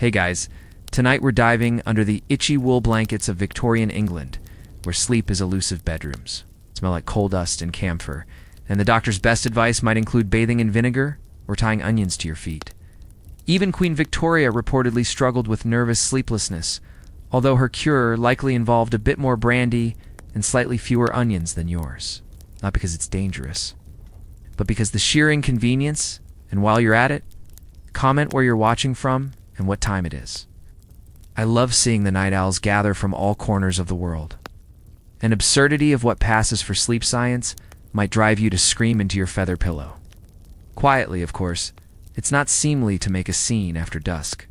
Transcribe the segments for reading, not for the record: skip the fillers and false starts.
Hey guys, tonight we're diving under the itchy wool blankets of Victorian England, where sleep is elusive bedrooms. Smell like coal dust and camphor, and the doctor's best advice might include bathing in vinegar or tying onions to your feet. Even Queen Victoria reportedly struggled with nervous sleeplessness, although her cure likely involved a bit more brandy and slightly fewer onions than yours. Not because it's dangerous, but because the sheer inconvenience, and while you're at it, comment where you're watching from and what time it is. I love seeing the night owls gather from all corners of the world. An absurdity of what passes for sleep science might drive you to scream into your feather pillow. Quietly, of course. It's not seemly to make a scene after dusk.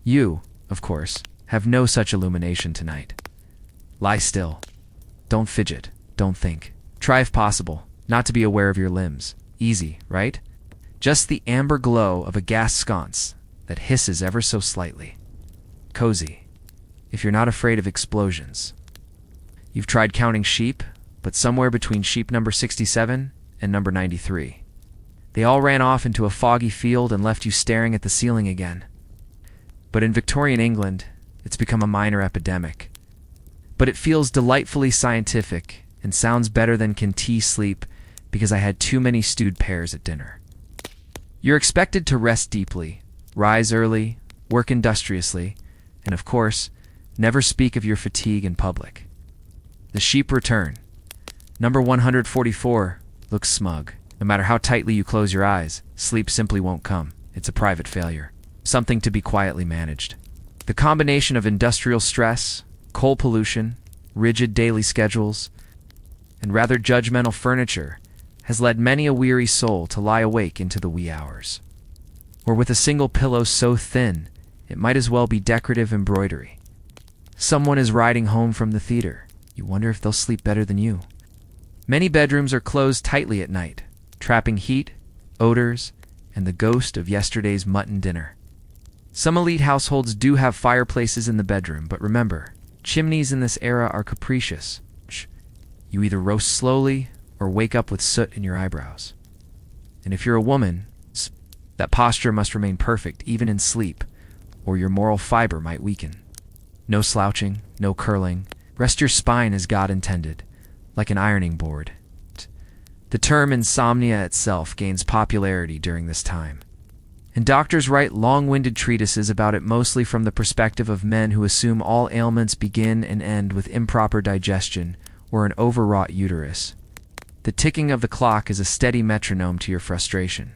You, of course, have no such illumination tonight. Lie still. Don't fidget. Don't think. Try if possible, not to be aware of your limbs. Easy, right? Just the amber glow of a gas sconce that hisses ever so slightly. Cozy, if you're not afraid of explosions. You've tried counting sheep, but somewhere between sheep number 67 and number 93. They all ran off into a foggy field and left you staring at the ceiling again. But in Victorian England, it's become a minor epidemic. But it feels delightfully scientific and sounds better than can tea sleep because I had too many stewed pears at dinner. You're expected to rest deeply, rise early, work industriously, and of course, never speak of your fatigue in public. The sheep return. Number 144 looks smug. No matter how tightly you close your eyes, sleep simply won't come. It's a private failure. Something to be quietly managed. The combination of industrial stress, coal pollution, rigid daily schedules, and rather judgmental furniture has led many a weary soul to lie awake into the wee hours. Or with a single pillow so thin, it might as well be decorative embroidery. Someone is riding home from the theater. You wonder if they'll sleep better than you. Many bedrooms are closed tightly at night, trapping heat, odors, and the ghost of yesterday's mutton dinner. Some elite households do have fireplaces in the bedroom, but remember, chimneys in this era are capricious. You either roast slowly or wake up with soot in your eyebrows. And if you're a woman, that posture must remain perfect even in sleep, or your moral fiber might weaken. No slouching, no curling. Rest your spine as God intended, like an ironing board. The term insomnia itself gains popularity during this time, and doctors write long-winded treatises about it mostly from the perspective of men who assume all ailments begin and end with improper digestion or an overwrought uterus. The ticking of the clock is a steady metronome to your frustration.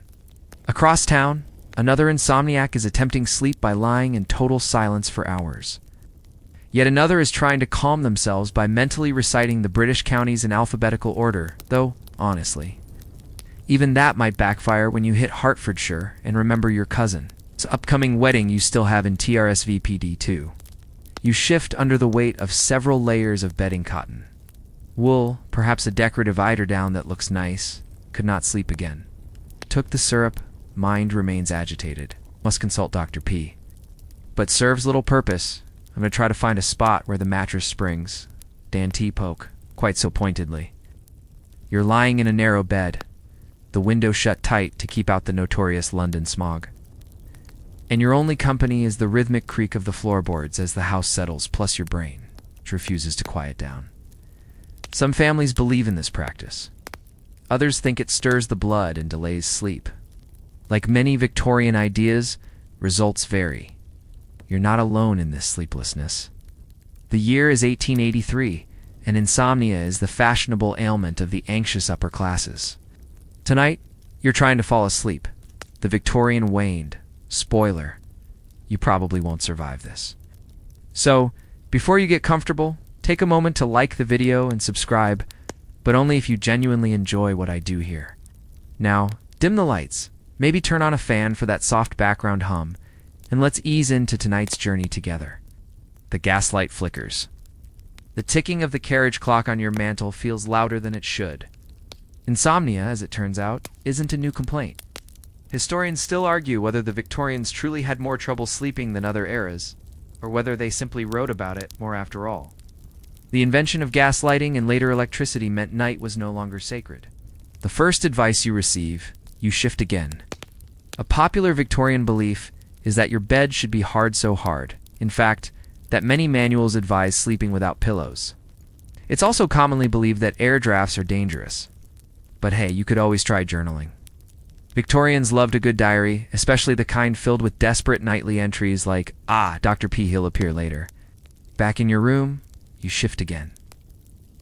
Across town, another insomniac is attempting sleep by lying in total silence for hours. Yet another is trying to calm themselves by mentally reciting the British counties in alphabetical order, though, honestly, even that might backfire when you hit Hertfordshire and remember your cousin's upcoming wedding you still have in TRSVPD too. You shift under the weight of several layers of bedding cotton. Wool, perhaps a decorative eiderdown that looks nice, could not sleep again. Took the syrup, mind remains agitated. Must consult Dr. P. But serves little purpose. I'm going to try to find a spot where the mattress springs. Dan T. poke, quite so pointedly. You're lying in a narrow bed, the window shut tight to keep out the notorious London smog. And your only company is the rhythmic creak of the floorboards as the house settles, plus your brain, which refuses to quiet down. Some families believe in this practice. Others think it stirs the blood and delays sleep. Like many Victorian ideas, results vary. You're not alone in this sleeplessness. The year is 1883, and insomnia is the fashionable ailment of the anxious upper classes. Tonight, you're trying to fall asleep. The Victorian waned. Spoiler, you probably won't survive this. So, before you get comfortable, take a moment to like the video and subscribe, but only if you genuinely enjoy what I do here. Now, dim the lights, maybe turn on a fan for that soft background hum, and let's ease into tonight's journey together. The gaslight flickers. The ticking of the carriage clock on your mantel feels louder than it should. Insomnia, as it turns out, isn't a new complaint. Historians still argue whether the Victorians truly had more trouble sleeping than other eras, or whether they simply wrote about it more after all. The invention of gaslighting and later electricity meant night was no longer sacred. The first advice you receive, you shift again. A popular Victorian belief is that your bed should be hard so hard. In fact, that many manuals advise sleeping without pillows. It's also commonly believed that air drafts are dangerous. But hey, you could always try journaling. Victorians loved a good diary, especially the kind filled with desperate nightly entries like, Dr. P, he'll appear later. Back in your room, you shift again.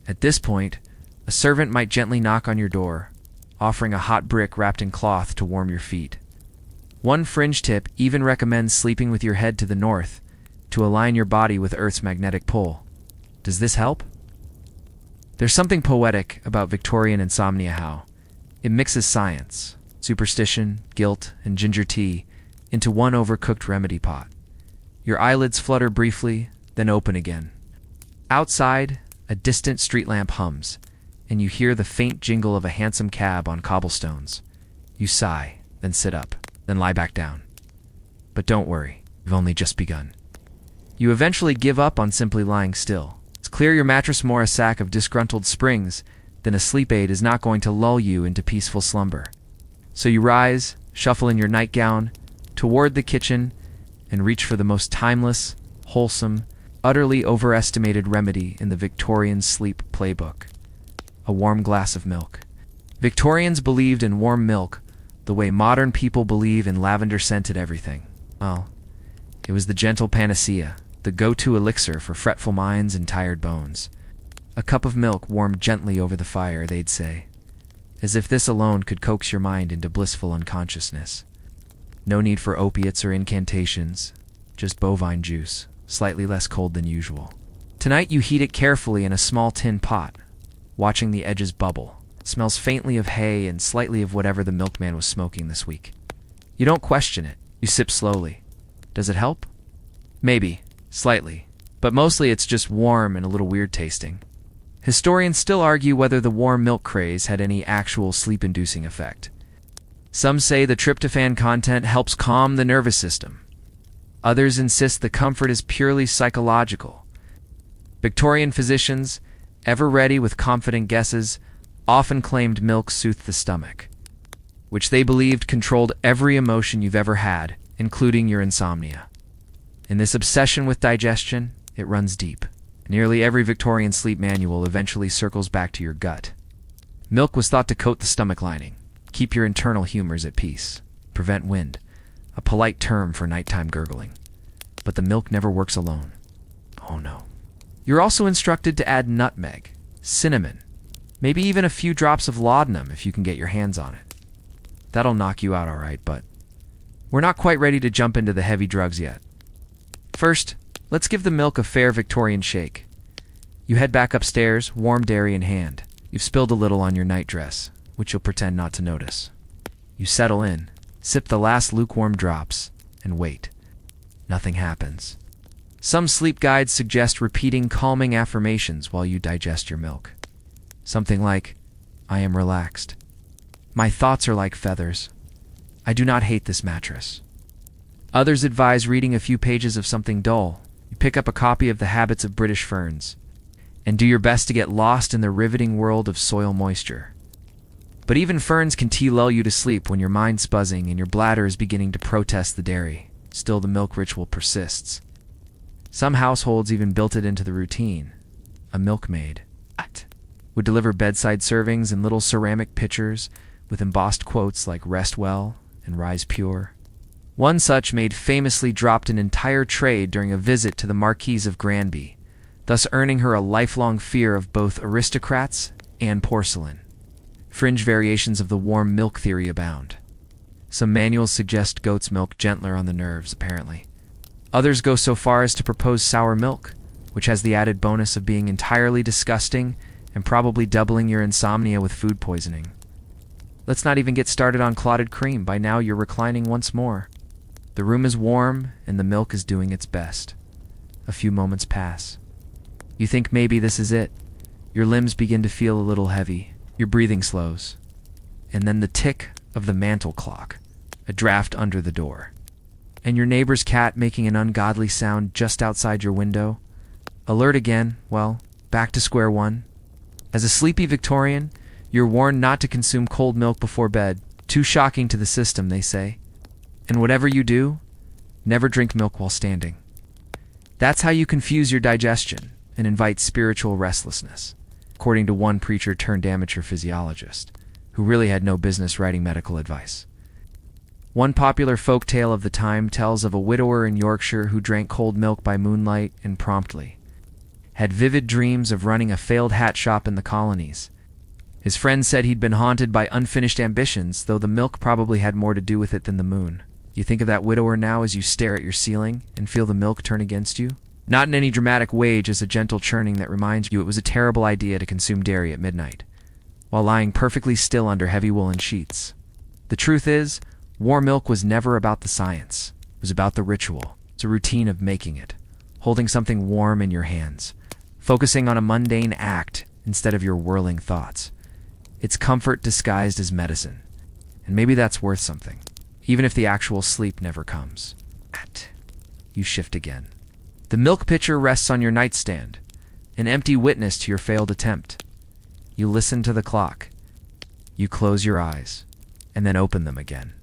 At this point, a servant might gently knock on your door, offering a hot brick wrapped in cloth to warm your feet. One fringe tip even recommends sleeping with your head to the north to align your body with Earth's magnetic pull. Does this help? There's something poetic about Victorian insomnia, how it mixes science, superstition, guilt, and ginger tea into one overcooked remedy pot. Your eyelids flutter briefly, then open again. Outside, a distant street lamp hums, and you hear the faint jingle of a hansom cab on cobblestones. You sigh, then sit up, then lie back down. But don't worry, you've only just begun. You eventually give up on simply lying still. It's clear your mattress more a sack of disgruntled springs than a sleep aid is not going to lull you into peaceful slumber. So you rise, shuffle in your nightgown, toward the kitchen, and reach for the most timeless, wholesome, utterly overestimated remedy in the Victorian sleep playbook: a warm glass of milk. Victorians believed in warm milk the way modern people believe in lavender-scented everything. Well, it was the gentle panacea, the go-to elixir for fretful minds and tired bones. A cup of milk warmed gently over the fire, they'd say, as if this alone could coax your mind into blissful unconsciousness. No need for opiates or incantations, just bovine juice, slightly less cold than usual. Tonight you heat it carefully in a small tin pot, watching the edges bubble. It smells faintly of hay and slightly of whatever the milkman was smoking this week. You don't question it. You sip slowly. Does it help? Maybe, slightly, but mostly it's just warm and a little weird tasting. Historians still argue whether the warm milk craze had any actual sleep-inducing effect. Some say the tryptophan content helps calm the nervous system. Others insist the comfort is purely psychological. Victorian physicians, ever ready with confident guesses, often claimed milk soothed the stomach, which they believed controlled every emotion you've ever had, including your insomnia. In this obsession with digestion, it runs deep. Nearly every Victorian sleep manual eventually circles back to your gut. Milk was thought to coat the stomach lining, keep your internal humors at peace, prevent wind, a polite term for nighttime gurgling. But the milk never works alone. Oh no. You're also instructed to add nutmeg, cinnamon, maybe even a few drops of laudanum if you can get your hands on it. That'll knock you out all right, but we're not quite ready to jump into the heavy drugs yet. First, let's give the milk a fair Victorian shake. You head back upstairs, warm dairy in hand. You've spilled a little on your nightdress, which you'll pretend not to notice. You settle in, sip the last lukewarm drops, and wait. Nothing happens. Some sleep guides suggest repeating calming affirmations while you digest your milk. Something like, I am relaxed. My thoughts are like feathers. I do not hate this mattress. Others advise reading a few pages of something dull. You pick up a copy of The Habits of British Ferns, and do your best to get lost in the riveting world of soil moisture. But even ferns can lull you to sleep when your mind's buzzing and your bladder is beginning to protest the dairy. Still, the milk ritual persists. Some households even built it into the routine. A milkmaid would deliver bedside servings in little ceramic pitchers with embossed quotes like "Rest well" and "Rise pure." One such maid famously dropped an entire tray during a visit to the Marquise of Granby, thus earning her a lifelong fear of both aristocrats and porcelain. Fringe variations of the warm milk theory abound. Some manuals suggest goat's milk gentler on the nerves, apparently. Others go so far as to propose sour milk, which has the added bonus of being entirely disgusting and probably doubling your insomnia with food poisoning. Let's not even get started on clotted cream. By now you're reclining once more. The room is warm and the milk is doing its best. A few moments pass. You think maybe this is it. Your limbs begin to feel a little heavy. Your breathing slows. And then the tick of the mantel clock, a draft under the door, and your neighbor's cat making an ungodly sound just outside your window. Alert again, well, back to square one. As a sleepy Victorian, you're warned not to consume cold milk before bed. Too shocking to the system, they say. And whatever you do, Never drink milk while standing. That's how you confuse your digestion and invite spiritual restlessness, according to one preacher turned amateur physiologist, who really had no business writing medical advice. One popular folk tale of the time tells of a widower in Yorkshire who drank cold milk by moonlight and promptly had vivid dreams of running a failed hat shop in the colonies. His friends said he'd been haunted by unfinished ambitions, though the milk probably had more to do with it than the moon. You think of that widower now as you stare at your ceiling and feel the milk turn against you? Not in any dramatic way, just a gentle churning that reminds you it was a terrible idea to consume dairy at midnight, while lying perfectly still under heavy woolen sheets. The truth is, warm milk was never about the science. It was about the ritual. It's a routine of making it, holding something warm in your hands, focusing on a mundane act instead of your whirling thoughts. It's comfort disguised as medicine, and maybe that's worth something, even if the actual sleep never comes. You shift again. The milk pitcher rests on your nightstand, an empty witness to your failed attempt. You listen to the clock. You close your eyes, and then open them again.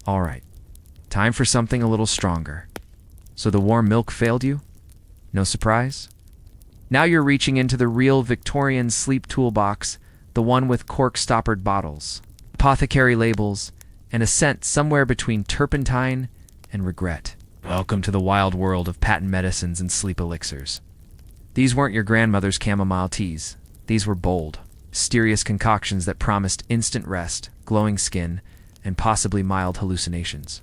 All right, time for something a little stronger. So the warm milk failed you? No surprise? Now you're reaching into the real Victorian sleep toolbox, the one with cork-stoppered bottles, apothecary labels, and a scent somewhere between turpentine and regret. Welcome to the wild world of patent medicines and sleep elixirs. These weren't your grandmother's chamomile teas. These were bold, mysterious concoctions that promised instant rest, glowing skin, and possibly mild hallucinations.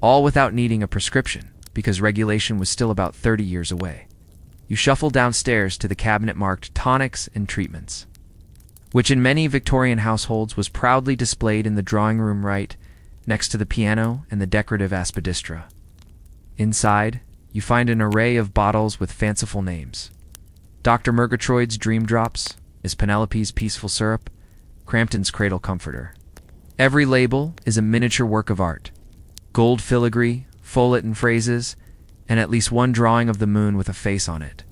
All without needing a prescription, because regulation was still about 30 years away. You shuffle downstairs to the cabinet marked tonics and treatments, which in many Victorian households was proudly displayed in the drawing room right next to the piano and the decorative aspidistra. Inside, you find an array of bottles with fanciful names. Dr. Murgatroyd's Dream Drops, Miss Penelope's Peaceful Syrup, Crampton's Cradle Comforter. Every label is a miniature work of art. Gold filigree, follet and phrases, and at least one drawing of the moon with a face on it.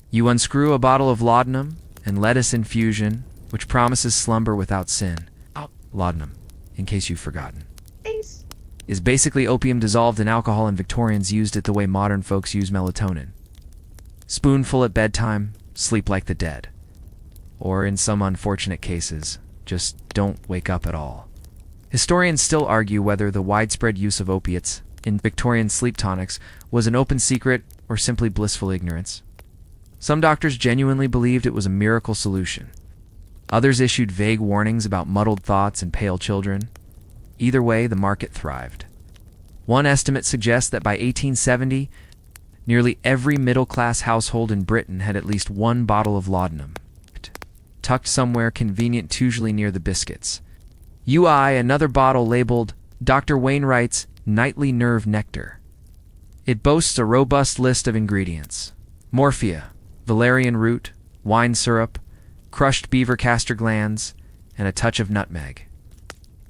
You unscrew a bottle of laudanum and lettuce infusion, which promises slumber without sin. Laudanum, in case you've forgotten, is basically opium dissolved in alcohol, and Victorians used it the way modern folks use melatonin. Spoonful at bedtime, sleep like the dead. Or in some unfortunate cases, just don't wake up at all. Historians still argue whether the widespread use of opiates in Victorian sleep tonics was an open secret or simply blissful ignorance. Some doctors genuinely believed it was a miracle solution. Others issued vague warnings about muddled thoughts and pale children. Either way, the market thrived. One estimate suggests that by 1870, nearly every middle-class household in Britain had at least one bottle of laudanum, tucked somewhere convenient, usually near the biscuits. You eye another bottle labeled Dr. Wainwright's Nightly Nerve Nectar. It boasts a robust list of ingredients: morphia, valerian root, wine syrup, crushed beaver castor glands, and a touch of nutmeg.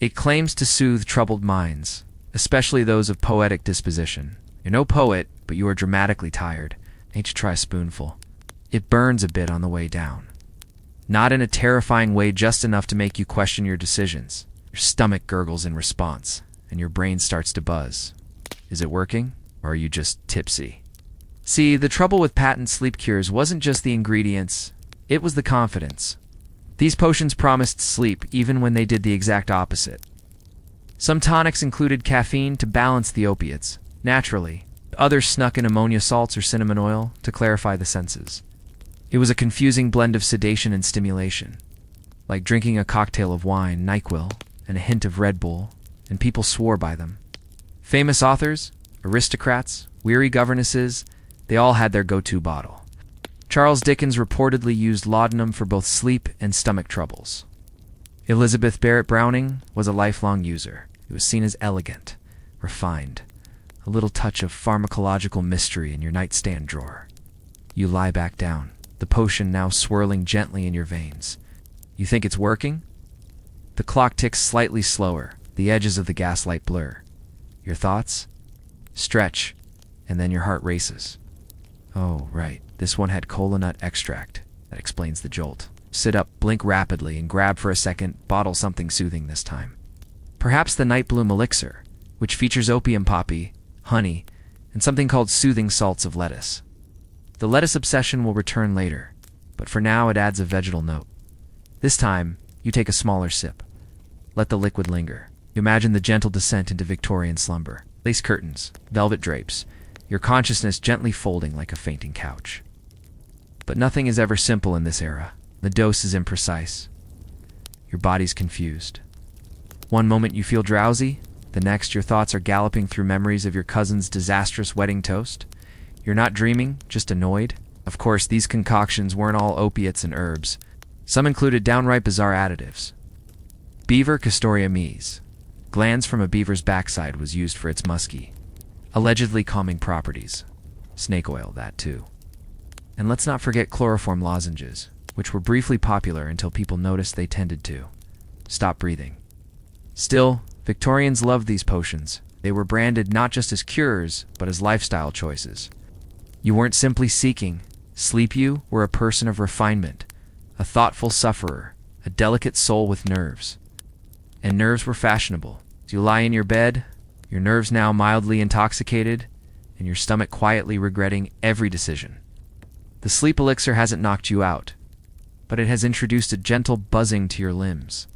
It claims to soothe troubled minds, especially those of poetic disposition. You're no poet, but you are dramatically tired. Need to try a spoonful. It burns a bit on the way down. Not in a terrifying way, just enough to make you question your decisions. Your stomach gurgles in response, and your brain starts to buzz. Is it working, or are you just tipsy? See, the trouble with patent sleep cures wasn't just the ingredients, it was the confidence. These potions promised sleep even when they did the exact opposite. Some tonics included caffeine to balance the opiates, naturally. Others snuck in ammonia salts or cinnamon oil to clarify the senses. It was a confusing blend of sedation and stimulation, like drinking a cocktail of wine, NyQuil, and a hint of Red Bull, and people swore by them. Famous authors, aristocrats, weary governesses, they all had their go-to bottle. Charles Dickens reportedly used laudanum for both sleep and stomach troubles. Elizabeth Barrett Browning was a lifelong user. It was seen as elegant, refined, a little touch of pharmacological mystery in your nightstand drawer. You lie back down, the potion now swirling gently in your veins. You think it's working? The clock ticks slightly slower, the edges of the gaslight blur. Your thoughts? Stretch, and then your heart races. Oh, right, this one had cola nut extract. That explains the jolt. Sit up, blink rapidly, and grab for a second, bottle something soothing this time. Perhaps the night bloom elixir, which features opium poppy, honey, and something called soothing salts of lettuce. The lettuce obsession will return later, but for now it adds a vegetal note. This time, you take a smaller sip. Let the liquid linger. You imagine the gentle descent into Victorian slumber. Lace curtains, velvet drapes, your consciousness gently folding like a fainting couch. But nothing is ever simple in this era. The dose is imprecise. Your body's confused. One moment you feel drowsy, the next your thoughts are galloping through memories of your cousin's disastrous wedding toast. You're not dreaming, just annoyed. Of course, these concoctions weren't all opiates and herbs. Some included downright bizarre additives. Beaver Castoria mies. Glands from a beaver's backside was used for its musky, allegedly calming properties. Snake oil, that too. And let's not forget chloroform lozenges, which were briefly popular until people noticed they tended to stop breathing. Still, Victorians loved these potions. They were branded not just as cures, but as lifestyle choices. You weren't simply seeking sleep, you were a person of refinement, a thoughtful sufferer, a delicate soul with nerves. And nerves were fashionable. As you lie in your bed, your nerves now mildly intoxicated, and your stomach quietly regretting every decision. The sleep elixir hasn't knocked you out, but it has introduced a gentle buzzing to your limbs,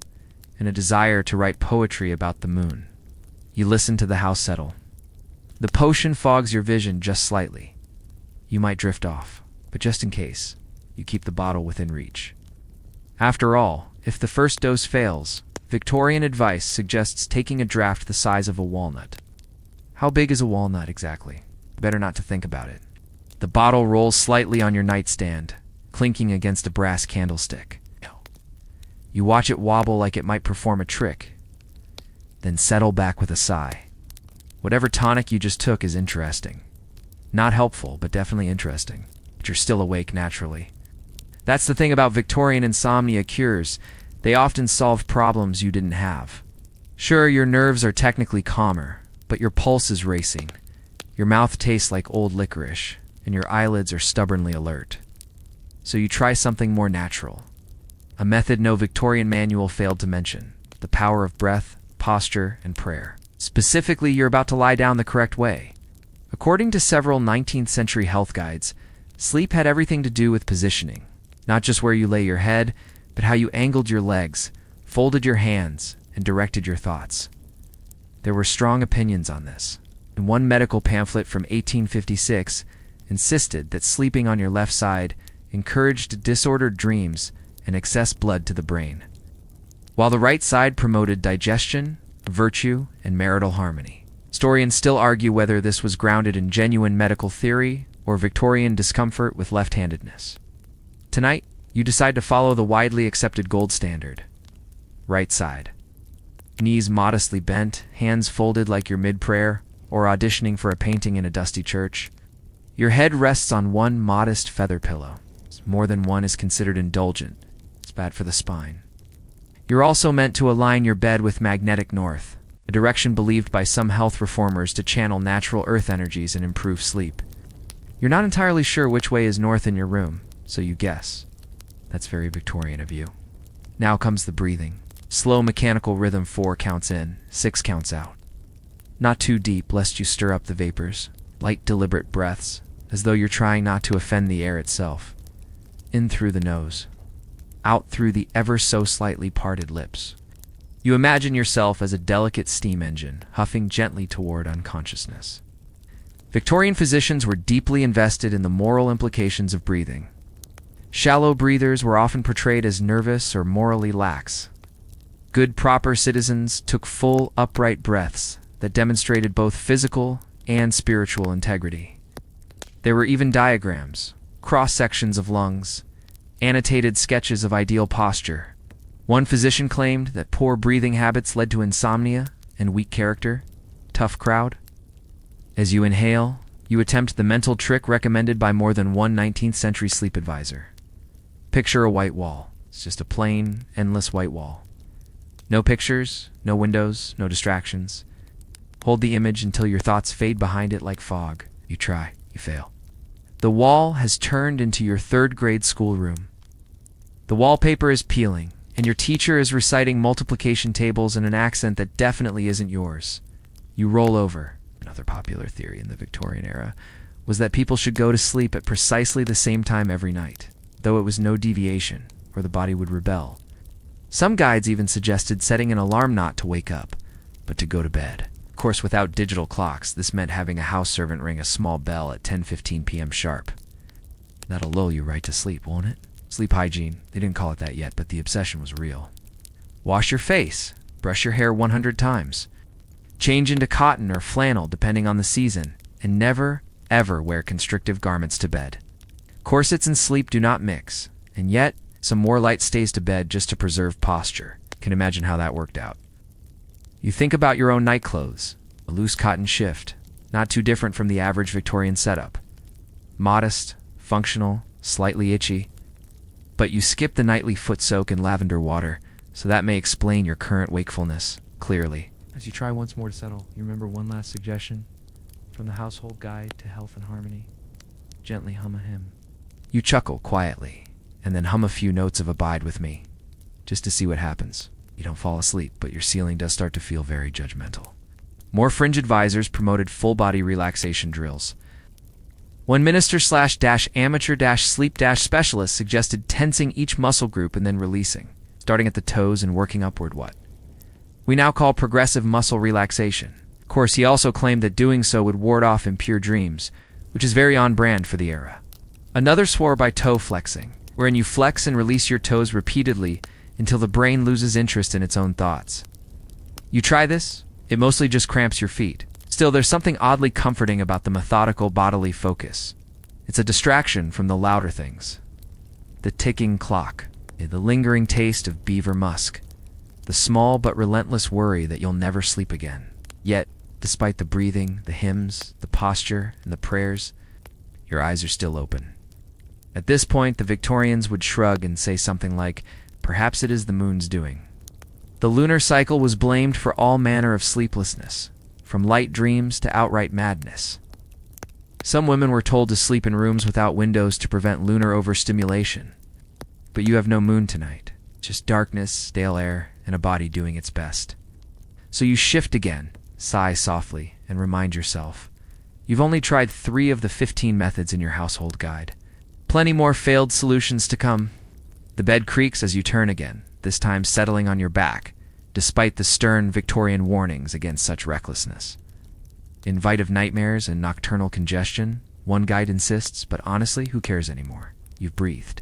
and a desire to write poetry about the moon. You listen to the house settle. The potion fogs your vision just slightly. You might drift off, but just in case, you keep the bottle within reach. After all, if the first dose fails, Victorian advice suggests taking a draft the size of a walnut. How big is a walnut exactly? Better not to think about it. The bottle rolls slightly on your nightstand, clinking against a brass candlestick. You watch it wobble like it might perform a trick, then settle back with a sigh. Whatever tonic you just took is interesting. Not helpful, but definitely interesting. But you're still awake naturally. That's the thing about Victorian insomnia cures. They often solve problems you didn't have. Sure, your nerves are technically calmer, but your pulse is racing. Your mouth tastes like old licorice, and your eyelids are stubbornly alert. So you try something more natural. A method no Victorian manual failed to mention: the power of breath, posture, and prayer. Specifically, you're about to lie down the correct way. According to several 19th century health guides, sleep had everything to do with positioning. Not just where you lay your head, but how you angled your legs, folded your hands, and directed your thoughts. There were strong opinions on this, and one medical pamphlet from 1856 insisted that sleeping on your left side encouraged disordered dreams and excess blood to the brain, while the right side promoted digestion, virtue, and marital harmony. Historians still argue whether this was grounded in genuine medical theory or Victorian discomfort with left-handedness. Tonight, you decide to follow the widely accepted gold standard. Right side. Knees modestly bent, hands folded like you're mid-prayer or auditioning for a painting in a dusty church. Your head rests on one modest feather pillow. More than one is considered indulgent. It's bad for the spine. You're also meant to align your bed with magnetic north, a direction believed by some health reformers to channel natural earth energies and improve sleep. You're not entirely sure which way is north in your room, so you guess. That's very Victorian of you. Now comes the breathing. Slow mechanical rhythm, 4 counts in, 6 counts out. Not too deep, lest you stir up the vapors. Light, deliberate breaths, as though you're trying not to offend the air itself. In through the nose, out through the ever so slightly parted lips. You imagine yourself as a delicate steam engine, huffing gently toward unconsciousness. Victorian physicians were deeply invested in the moral implications of breathing. Shallow breathers were often portrayed as nervous or morally lax. Good, proper citizens took full, upright breaths that demonstrated both physical and spiritual integrity. There were even diagrams, cross-sections of lungs, annotated sketches of ideal posture. One physician claimed that poor breathing habits led to insomnia and weak character. Tough crowd. As you inhale, you attempt the mental trick recommended by more than one 19th century sleep advisor. Picture a white wall. It's just a plain, endless white wall. No pictures, no windows, no distractions. Hold the image until your thoughts fade behind it like fog. You try, you fail. The wall has turned into your 3rd grade schoolroom. The wallpaper is peeling, and your teacher is reciting multiplication tables in an accent that definitely isn't yours. You roll over, and a Another popular theory in the Victorian era was that people should go to sleep at precisely the same time every night, though it was no deviation, or the body would rebel. Some guides even suggested setting an alarm not to wake up, but to go to bed. Of course, without digital clocks, this meant having a house servant ring a small bell at 10:15 p.m. sharp. That'll lull you right to sleep, won't it? Sleep hygiene. They didn't call it that yet, but the obsession was real. Wash your face. Brush your hair 100 times. Change into cotton or flannel depending on the season, and never, ever wear constrictive garments to bed. Corsets and sleep do not mix, and yet some wore light stays to bed just to preserve posture. Can imagine how that worked out. You think about your own night clothes. A loose cotton shift, not too different from the average Victorian setup. Modest, functional, slightly itchy. But you skip the nightly foot soak in lavender water, so that may explain your current wakefulness clearly. As you try once more to settle, you remember one last suggestion? From the Household Guide to Health and Harmony. Gently hum a hymn. You chuckle quietly, and then hum a few notes of Abide With Me, just to see what happens. You don't fall asleep, but your ceiling does start to feel very judgmental. More fringe advisors promoted full-body relaxation drills. One minister/amateur/sleep-specialist suggested tensing each muscle group and then releasing, starting at the toes and working upward what we now call progressive muscle relaxation. Of course, he also claimed that doing so would ward off impure dreams, which is very on brand for the era. Another swore by toe flexing, wherein you flex and release your toes repeatedly until the brain loses interest in its own thoughts. You try this, it mostly just cramps your feet. Still, there's something oddly comforting about the methodical bodily focus. It's a distraction from the louder things. The ticking clock, the lingering taste of beaver musk, the small but relentless worry that you'll never sleep again. Yet, despite the breathing, the hymns, the posture, and the prayers, your eyes are still open. At this point, the Victorians would shrug and say something like, "Perhaps it is the moon's doing." The lunar cycle was blamed for all manner of sleeplessness, from light dreams to outright madness. Some women were told to sleep in rooms without windows to prevent lunar overstimulation. But you have no moon tonight, just darkness, stale air, and a body doing its best. So you shift again, sigh softly, and remind yourself, you've only tried 3 of the 15 methods in your household guide. Plenty more failed solutions to come. The bed creaks as you turn again, this time settling on your back, despite the stern Victorian warnings against such recklessness. In Invite of nightmares and nocturnal congestion, one guide insists, but honestly, who cares anymore? You've breathed.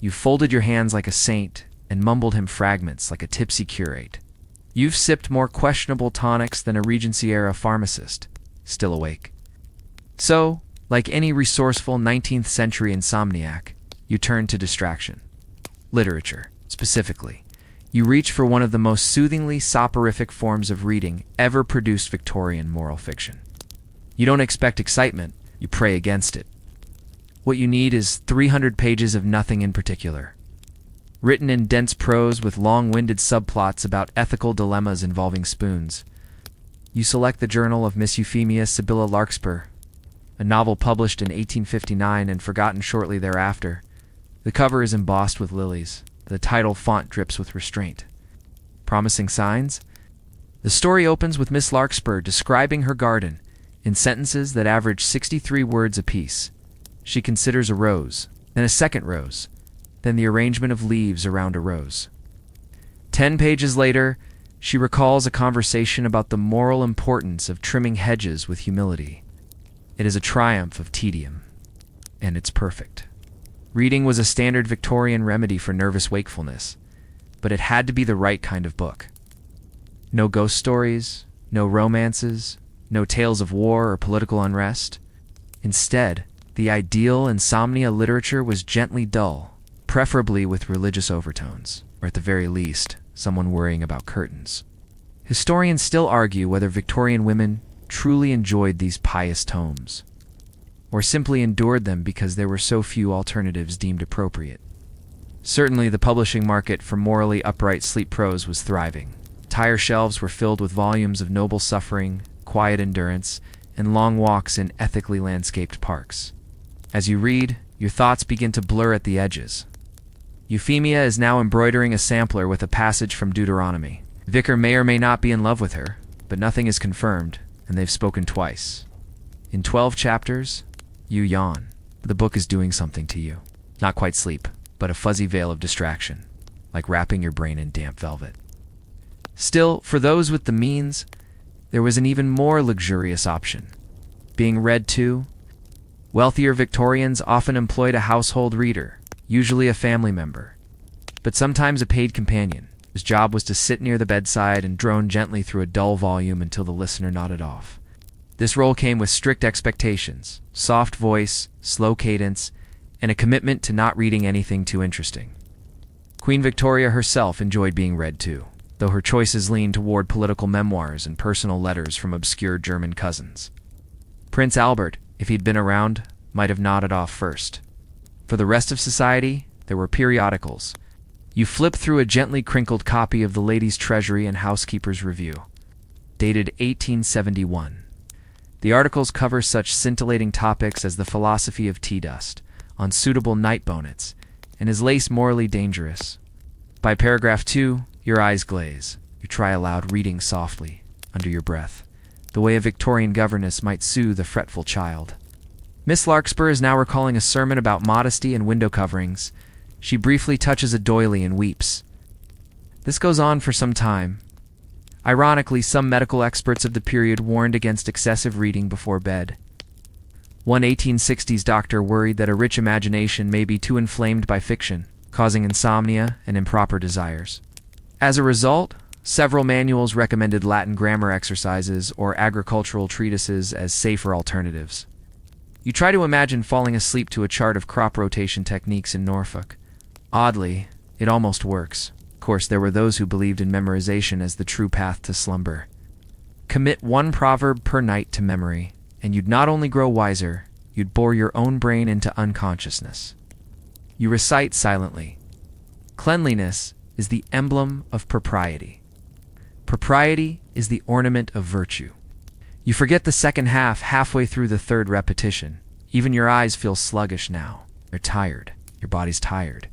You've folded your hands like a saint and mumbled him fragments like a tipsy curate. You've sipped more questionable tonics than a Regency-era pharmacist, still awake. So, like any resourceful 19th century insomniac, you turn to distraction. Literature, specifically. You reach for one of the most soothingly soporific forms of reading ever produced Victorian moral fiction. You don't expect excitement, you pray against it. What you need is 300 pages of nothing in particular. Written in dense prose with long-winded subplots about ethical dilemmas involving spoons. You select the journal of Miss Euphemia Sibylla Larkspur, a novel published in 1859 and forgotten shortly thereafter. The cover is embossed with lilies. The title font drips with restraint. Promising signs? The story opens with Miss Larkspur describing her garden in sentences that average 63 words apiece. She considers a rose, then a second rose, then the arrangement of leaves around a rose. 10 pages later, she recalls a conversation about the moral importance of trimming hedges with humility. It is a triumph of tedium, and it's perfect. Reading was a standard Victorian remedy for nervous wakefulness, but it had to be the right kind of book. No ghost stories, no romances, no tales of war or political unrest. Instead, the ideal insomnia literature was gently dull, preferably with religious overtones, or at the very least, someone worrying about curtains. Historians still argue whether Victorian women truly enjoyed these pious tomes, or simply endured them because there were so few alternatives deemed appropriate. Certainly, the publishing market for morally upright sleep prose was thriving. Tire shelves were filled with volumes of noble suffering, quiet endurance, and long walks in ethically landscaped parks. As you read, your thoughts begin to blur at the edges. Euphemia is now embroidering a sampler with a passage from Deuteronomy. Vicar may or may not be in love with her, but nothing is confirmed, and they've spoken twice. In 12 chapters, you yawn. The book is doing something to you. Not quite sleep, but a fuzzy veil of distraction, like wrapping your brain in damp velvet. Still, for those with the means, there was an even more luxurious option. Being read to. Wealthier Victorians often employed a household reader, usually a family member, but sometimes a paid companion, whose job was to sit near the bedside and drone gently through a dull volume until the listener nodded off. This role came with strict expectations, soft voice, slow cadence, and a commitment to not reading anything too interesting. Queen Victoria herself enjoyed being read to, though her choices leaned toward political memoirs and personal letters from obscure German cousins. Prince Albert, if he'd been around, might have nodded off first. For the rest of society, there were periodicals. You flip through a gently crinkled copy of the Ladies' Treasury and Housekeeper's Review, dated 1871. The articles cover such scintillating topics as the philosophy of tea dust, unsuitable night bonnets, and is lace morally dangerous. By paragraph 2, your eyes glaze. You try aloud, reading softly, under your breath, the way a Victorian governess might soothe a fretful child. Miss Larkspur is now recalling a sermon about modesty and window coverings. She briefly touches a doily and weeps. This goes on for some time. Ironically, some medical experts of the period warned against excessive reading before bed. One 1860s doctor worried that a rich imagination may be too inflamed by fiction, causing insomnia and improper desires. As a result, several manuals recommended Latin grammar exercises or agricultural treatises as safer alternatives. You try to imagine falling asleep to a chart of crop rotation techniques in Norfolk. Oddly, it almost works. Of course, there were those who believed in memorization as the true path to slumber. Commit one proverb per night to memory, and you'd not only grow wiser, you'd bore your own brain into unconsciousness. You recite silently. Cleanliness is the emblem of propriety. Propriety is the ornament of virtue. You forget the second half halfway through the third repetition. Even your eyes feel sluggish now. They're tired. Your body's tired.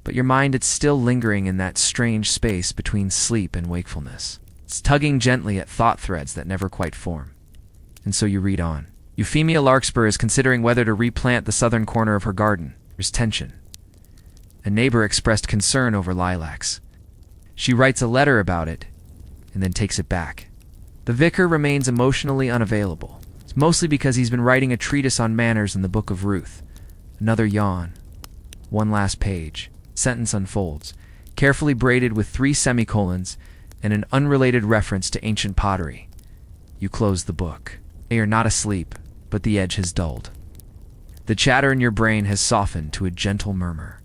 But your mind, it's still lingering in that strange space between sleep and wakefulness. It's tugging gently at thought threads that never quite form. And so you read on. Euphemia Larkspur is considering whether to replant the southern corner of her garden. There's tension. A neighbor expressed concern over lilacs. She writes a letter about it, and then takes it back. The vicar remains emotionally unavailable. It's mostly because he's been writing a treatise on manners in the Book of Ruth. Another yawn. One last page. Sentence unfolds, carefully braided with 3 semicolons and an unrelated reference to ancient pottery. You close the book. You're not asleep, but the edge has dulled. The chatter in your brain has softened to a gentle murmur.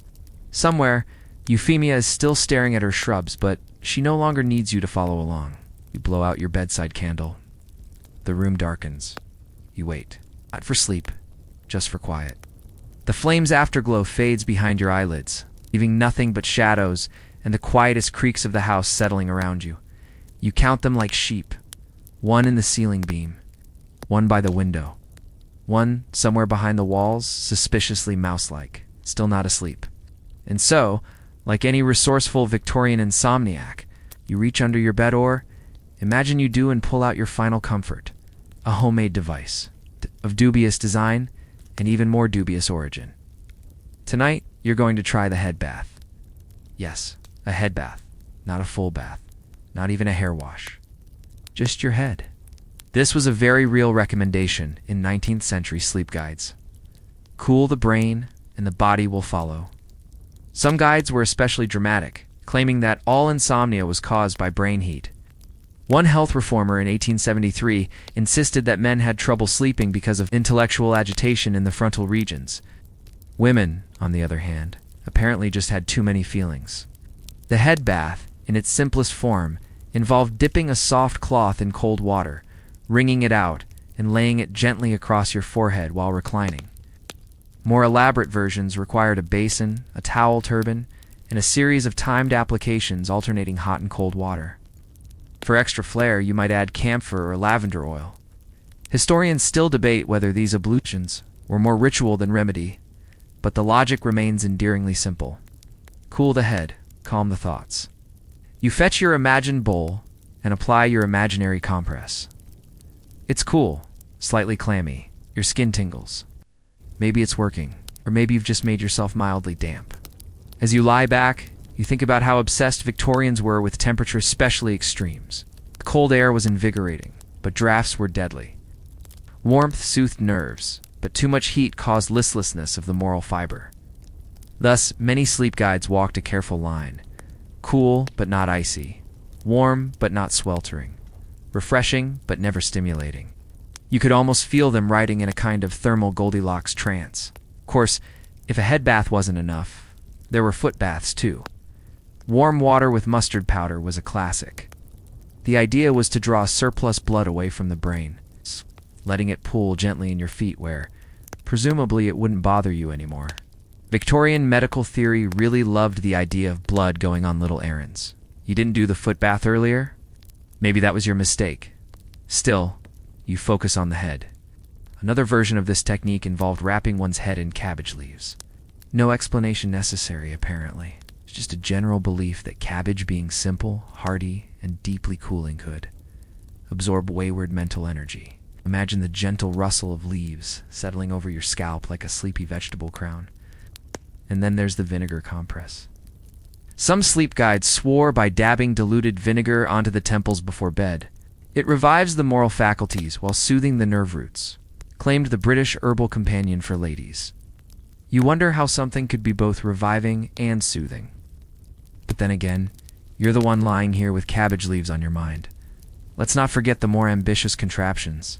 Somewhere, Euphemia is still staring at her shrubs, but she no longer needs you to follow along. You blow out your bedside candle. The room darkens. You wait. Not for sleep, just for quiet. The flame's afterglow fades behind your eyelids, leaving nothing but shadows and the quietest creaks of the house settling around you. You count them like sheep. One in the ceiling beam. One by the window. One somewhere behind the walls, suspiciously mouse-like, still not asleep. And so, like any resourceful Victorian insomniac, you reach under your bed or, imagine you do, and pull out your final comfort. A homemade device, of dubious design and even more dubious origin. Tonight, you're going to try the head bath. Yes, a head bath, not a full bath, not even a hair wash. Just your head. This was a very real recommendation in 19th century sleep guides. Cool the brain, and the body will follow. Some guides were especially dramatic, claiming that all insomnia was caused by brain heat. One health reformer in 1873 insisted that men had trouble sleeping because of intellectual agitation in the frontal regions. Women, on the other hand, apparently just had too many feelings. The head bath, in its simplest form, involved dipping a soft cloth in cold water, wringing it out, and laying it gently across your forehead while reclining. More elaborate versions required a basin, a towel turban, and a series of timed applications alternating hot and cold water. For extra flair, you might add camphor or lavender oil. Historians still debate whether these ablutions were more ritual than remedy, but the logic remains endearingly simple. Cool the head, calm the thoughts. You fetch your imagined bowl and apply your imaginary compress. It's cool, slightly clammy. Your skin tingles. Maybe it's working, or maybe you've just made yourself mildly damp. As you lie back, you think about how obsessed Victorians were with temperature, especially extremes. The cold air was invigorating, but drafts were deadly. Warmth soothed nerves, but too much heat caused listlessness of the moral fiber. Thus, many sleep guides walked a careful line. Cool, but not icy. Warm, but not sweltering. Refreshing, but never stimulating. You could almost feel them riding in a kind of thermal Goldilocks trance. Of course, if a head bath wasn't enough, there were foot baths too. Warm water with mustard powder was a classic. The idea was to draw surplus blood away from the brain, letting it pool gently in your feet where, presumably, it wouldn't bother you anymore. Victorian medical theory really loved the idea of blood going on little errands. You didn't do the foot bath earlier? Maybe that was your mistake. Still, you focus on the head. Another version of this technique involved wrapping one's head in cabbage leaves. No explanation necessary, apparently. It's just a general belief that cabbage, being simple, hearty, and deeply cooling, could absorb wayward mental energy. Imagine the gentle rustle of leaves settling over your scalp like a sleepy vegetable crown. And then there's the vinegar compress. Some sleep guides swore by dabbing diluted vinegar onto the temples before bed. It revives the moral faculties while soothing the nerve roots, claimed the British herbal companion for ladies. You wonder how something could be both reviving and soothing. But then again, you're the one lying here with cabbage leaves on your mind. Let's not forget the more ambitious contraptions.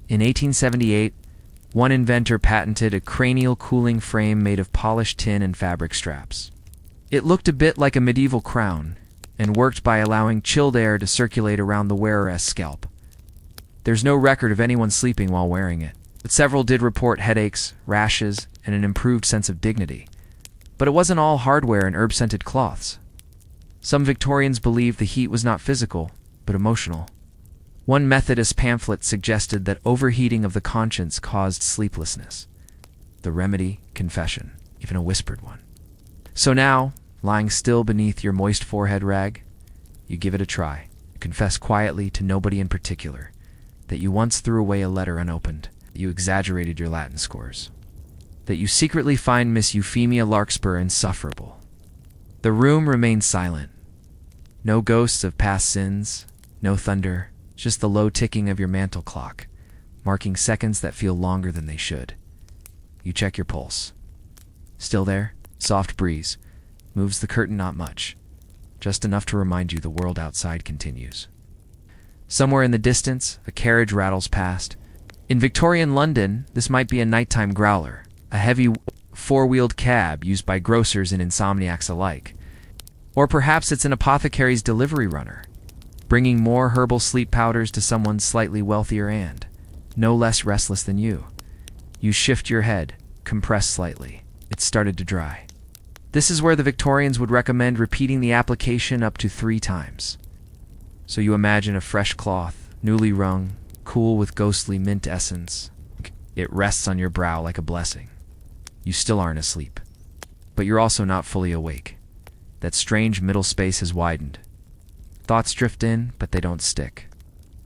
In 1878, one inventor patented a cranial cooling frame made of polished tin and fabric straps. It looked a bit like a medieval crown, and worked by allowing chilled air to circulate around the wearer's scalp. There's no record of anyone sleeping while wearing it, but several did report headaches, rashes, and an improved sense of dignity. But it wasn't all hardware and herb-scented cloths. Some Victorians believed the heat was not physical, but emotional. One Methodist pamphlet suggested that overheating of the conscience caused sleeplessness. The remedy, confession, even a whispered one. So now, lying still beneath your moist forehead rag, you give it a try. You confess quietly to nobody in particular that you once threw away a letter unopened, that you exaggerated your Latin scores, that you secretly find Miss Euphemia Larkspur insufferable. The room remains silent. No ghosts of past sins, no thunder, just the low ticking of your mantel clock, marking seconds that feel longer than they should. You check your pulse. Still there? Soft breeze. Moves the curtain not much. Just enough to remind you the world outside continues. Somewhere in the distance, a carriage rattles past. In Victorian London, this might be a nighttime growler, a heavy four-wheeled cab used by grocers and insomniacs alike. Or perhaps it's an apothecary's delivery runner, bringing more herbal sleep powders to someone slightly wealthier and no less restless than you. You shift your head, compress slightly. It's started to dry. This is where the Victorians would recommend repeating the application up to 3 times. So you imagine a fresh cloth, newly wrung, cool with ghostly mint essence. It rests on your brow like a blessing. You still aren't asleep, but you're also not fully awake. That strange middle space has widened. Thoughts drift in, but they don't stick.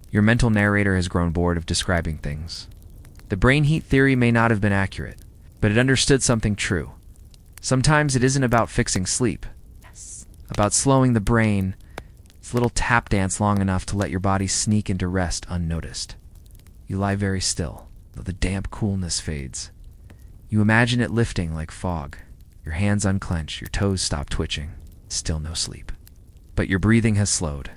Your mental narrator has grown bored of describing things. The brain heat theory may not have been accurate, but it understood something true. Sometimes it isn't about fixing sleep. About slowing the brain, its little tap dance long enough to let your body sneak into rest unnoticed. You lie very still, though the damp coolness fades. You imagine it lifting like fog. Your hands unclench, your toes stop twitching. Still no sleep. But your breathing has slowed.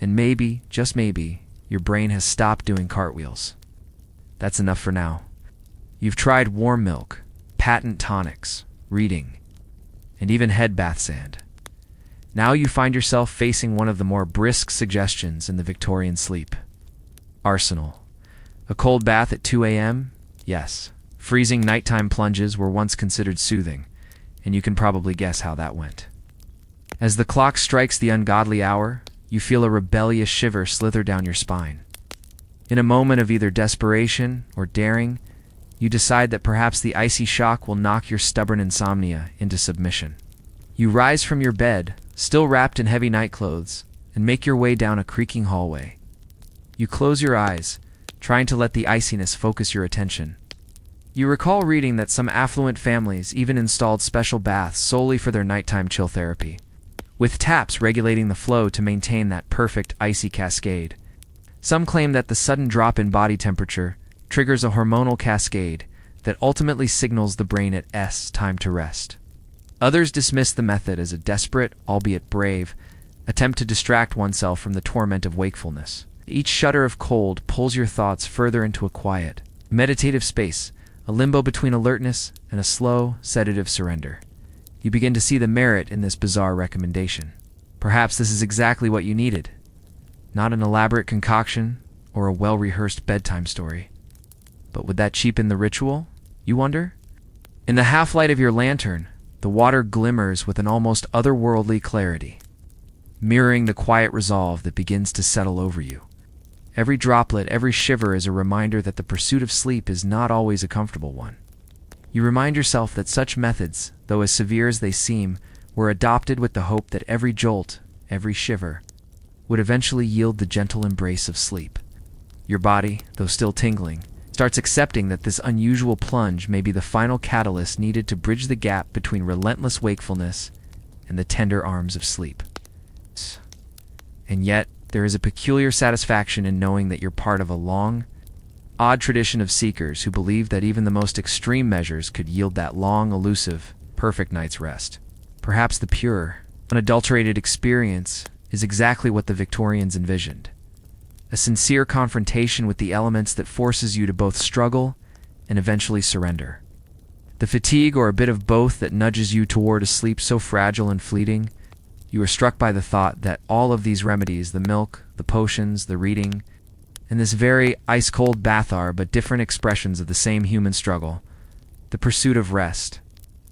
And maybe, just maybe, your brain has stopped doing cartwheels. That's enough for now. You've tried warm milk, patent tonics, reading, and even head bath sand. Now you find yourself facing one of the more brisk suggestions in the Victorian sleep. Arsenal. A cold bath at 2 a.m.? Yes. Freezing nighttime plunges were once considered soothing, and you can probably guess how that went. As the clock strikes the ungodly hour, you feel a rebellious shiver slither down your spine. In a moment of either desperation or daring, you decide that perhaps the icy shock will knock your stubborn insomnia into submission. You rise from your bed, still wrapped in heavy nightclothes, and make your way down a creaking hallway. You close your eyes, trying to let the iciness focus your attention. You recall reading that some affluent families even installed special baths solely for their nighttime chill therapy, with taps regulating the flow to maintain that perfect icy cascade. Some claim that the sudden drop in body temperature triggers a hormonal cascade that ultimately signals the brain it's time to rest. Others dismiss the method as a desperate, albeit brave, attempt to distract oneself from the torment of wakefulness. Each shudder of cold pulls your thoughts further into a quiet, meditative space, a limbo between alertness and a slow, sedative surrender. You begin to see the merit in this bizarre recommendation. Perhaps this is exactly what you needed. Not an elaborate concoction or a well-rehearsed bedtime story. But would that cheapen the ritual, you wonder? In the half-light of your lantern, the water glimmers with an almost otherworldly clarity, mirroring the quiet resolve that begins to settle over you. Every droplet, every shiver is a reminder that the pursuit of sleep is not always a comfortable one. You remind yourself that such methods, though as severe as they seem, were adopted with the hope that every jolt, every shiver, would eventually yield the gentle embrace of sleep. Your body, though still tingling, starts accepting that this unusual plunge may be the final catalyst needed to bridge the gap between relentless wakefulness and the tender arms of sleep. And yet, there is a peculiar satisfaction in knowing that you're part of a long, odd tradition of seekers who believe that even the most extreme measures could yield that long, elusive, perfect night's rest. Perhaps the pure, unadulterated experience is exactly what the Victorians envisioned. A sincere confrontation with the elements that forces you to both struggle and eventually surrender. The fatigue or a bit of both that nudges you toward a sleep so fragile and fleeting. You are struck by the thought that all of these remedies, the milk, the potions, the reading, and this very ice-cold bath are but different expressions of the same human struggle, the pursuit of rest.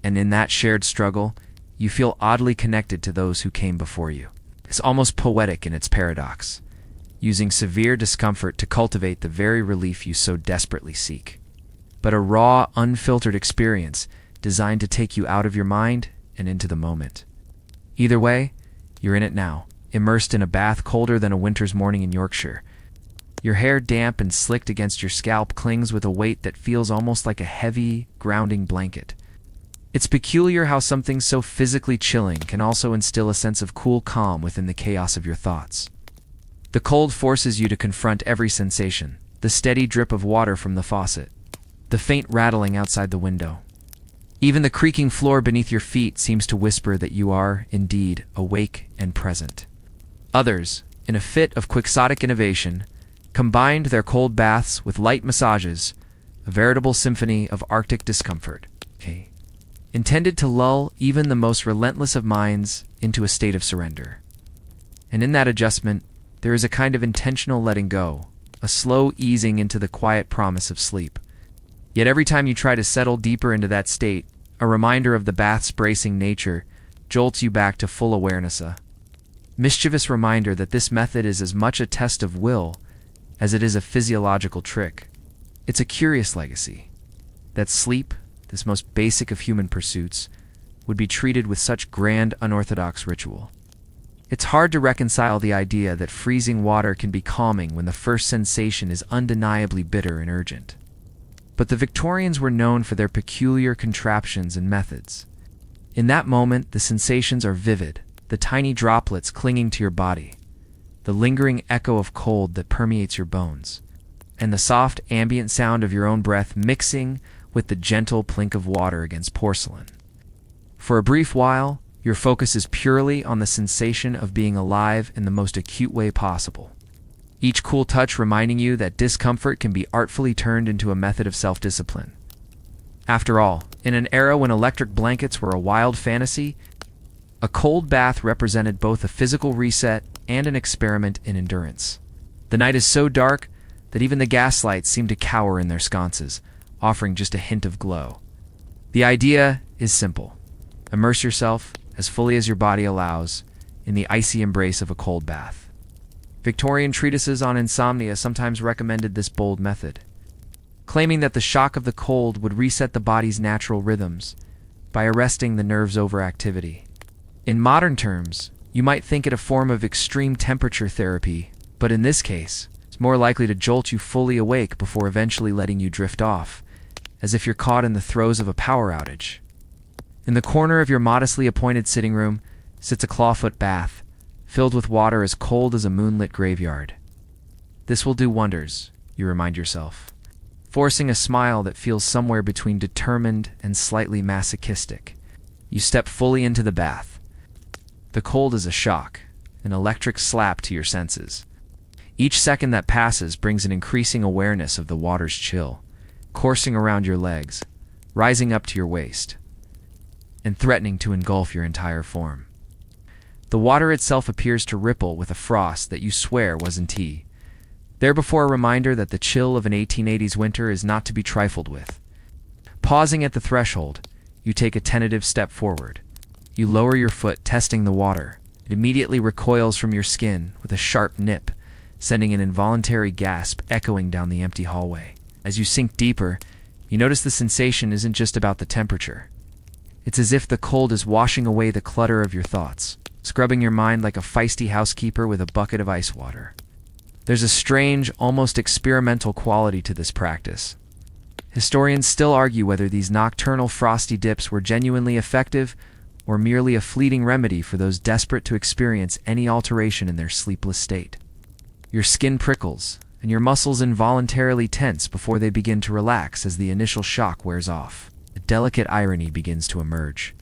And in that shared struggle, you feel oddly connected to those who came before you. It's almost poetic in its paradox, using severe discomfort to cultivate the very relief you so desperately seek. But a raw, unfiltered experience designed to take you out of your mind and into the moment. Either way, you're in it now, immersed in a bath colder than a winter's morning in Yorkshire. Your hair damp and slicked against your scalp clings with a weight that feels almost like a heavy, grounding blanket. It's peculiar how something so physically chilling can also instill a sense of cool calm within the chaos of your thoughts. The cold forces you to confront every sensation, the steady drip of water from the faucet, the faint rattling outside the window. Even the creaking floor beneath your feet seems to whisper that you are, indeed, awake and present. Others, in a fit of quixotic innovation, combined their cold baths with light massages, a veritable symphony of Arctic discomfort, intended to lull even the most relentless of minds into a state of surrender. And in that adjustment, there is a kind of intentional letting go, a slow easing into the quiet promise of sleep. Yet every time you try to settle deeper into that state, a reminder of the bath's bracing nature jolts you back to full awareness, a mischievous reminder that this method is as much a test of will as it is a physiological trick. It's a curious legacy, that sleep, this most basic of human pursuits, would be treated with such grand, unorthodox ritual. It's hard to reconcile the idea that freezing water can be calming when the first sensation is undeniably bitter and urgent. But the Victorians were known for their peculiar contraptions and methods. In that moment, the sensations are vivid, the tiny droplets clinging to your body, the lingering echo of cold that permeates your bones, and the soft ambient sound of your own breath mixing with the gentle plink of water against porcelain. For a brief while, your focus is purely on the sensation of being alive in the most acute way possible. Each cool touch reminding you that discomfort can be artfully turned into a method of self-discipline. After all, in an era when electric blankets were a wild fantasy, a cold bath represented both a physical reset and an experiment in endurance. The night is so dark that even the gaslights seem to cower in their sconces, offering just a hint of glow. The idea is simple. Immerse yourself, as fully as your body allows, in the icy embrace of a cold bath. Victorian treatises on insomnia sometimes recommended this bold method, claiming that the shock of the cold would reset the body's natural rhythms by arresting the nerve's overactivity. In modern terms, you might think it a form of extreme temperature therapy, but in this case, It's more likely to jolt you fully awake before eventually letting you drift off, as if you're caught in the throes of a power outage. In the corner of your modestly appointed sitting room sits a clawfoot bath, filled with water as cold as a moonlit graveyard. This will do wonders, you remind yourself, forcing a smile that feels somewhere between determined and slightly masochistic. You step fully into the bath. The cold is a shock, an electric slap to your senses. Each second that passes brings an increasing awareness of the water's chill, coursing around your legs, rising up to your waist, and threatening to engulf your entire form. The water itself appears to ripple with a frost that you swear wasn't tea. There before a reminder that the chill of an 1880s winter is not to be trifled with. Pausing at the threshold, you take a tentative step forward. You lower your foot, testing the water. It immediately recoils from your skin with a sharp nip, sending an involuntary gasp echoing down the empty hallway. As you sink deeper, you notice the sensation isn't just about the temperature. It's as if the cold is washing away the clutter of your thoughts, scrubbing your mind like a feisty housekeeper with a bucket of ice water. There's a strange, almost experimental quality to this practice. Historians still argue whether these nocturnal frosty dips were genuinely effective or merely a fleeting remedy for those desperate to experience any alteration in their sleepless state. Your skin prickles, and your muscles involuntarily tense before they begin to relax as the initial shock wears off. A delicate irony begins to emerge.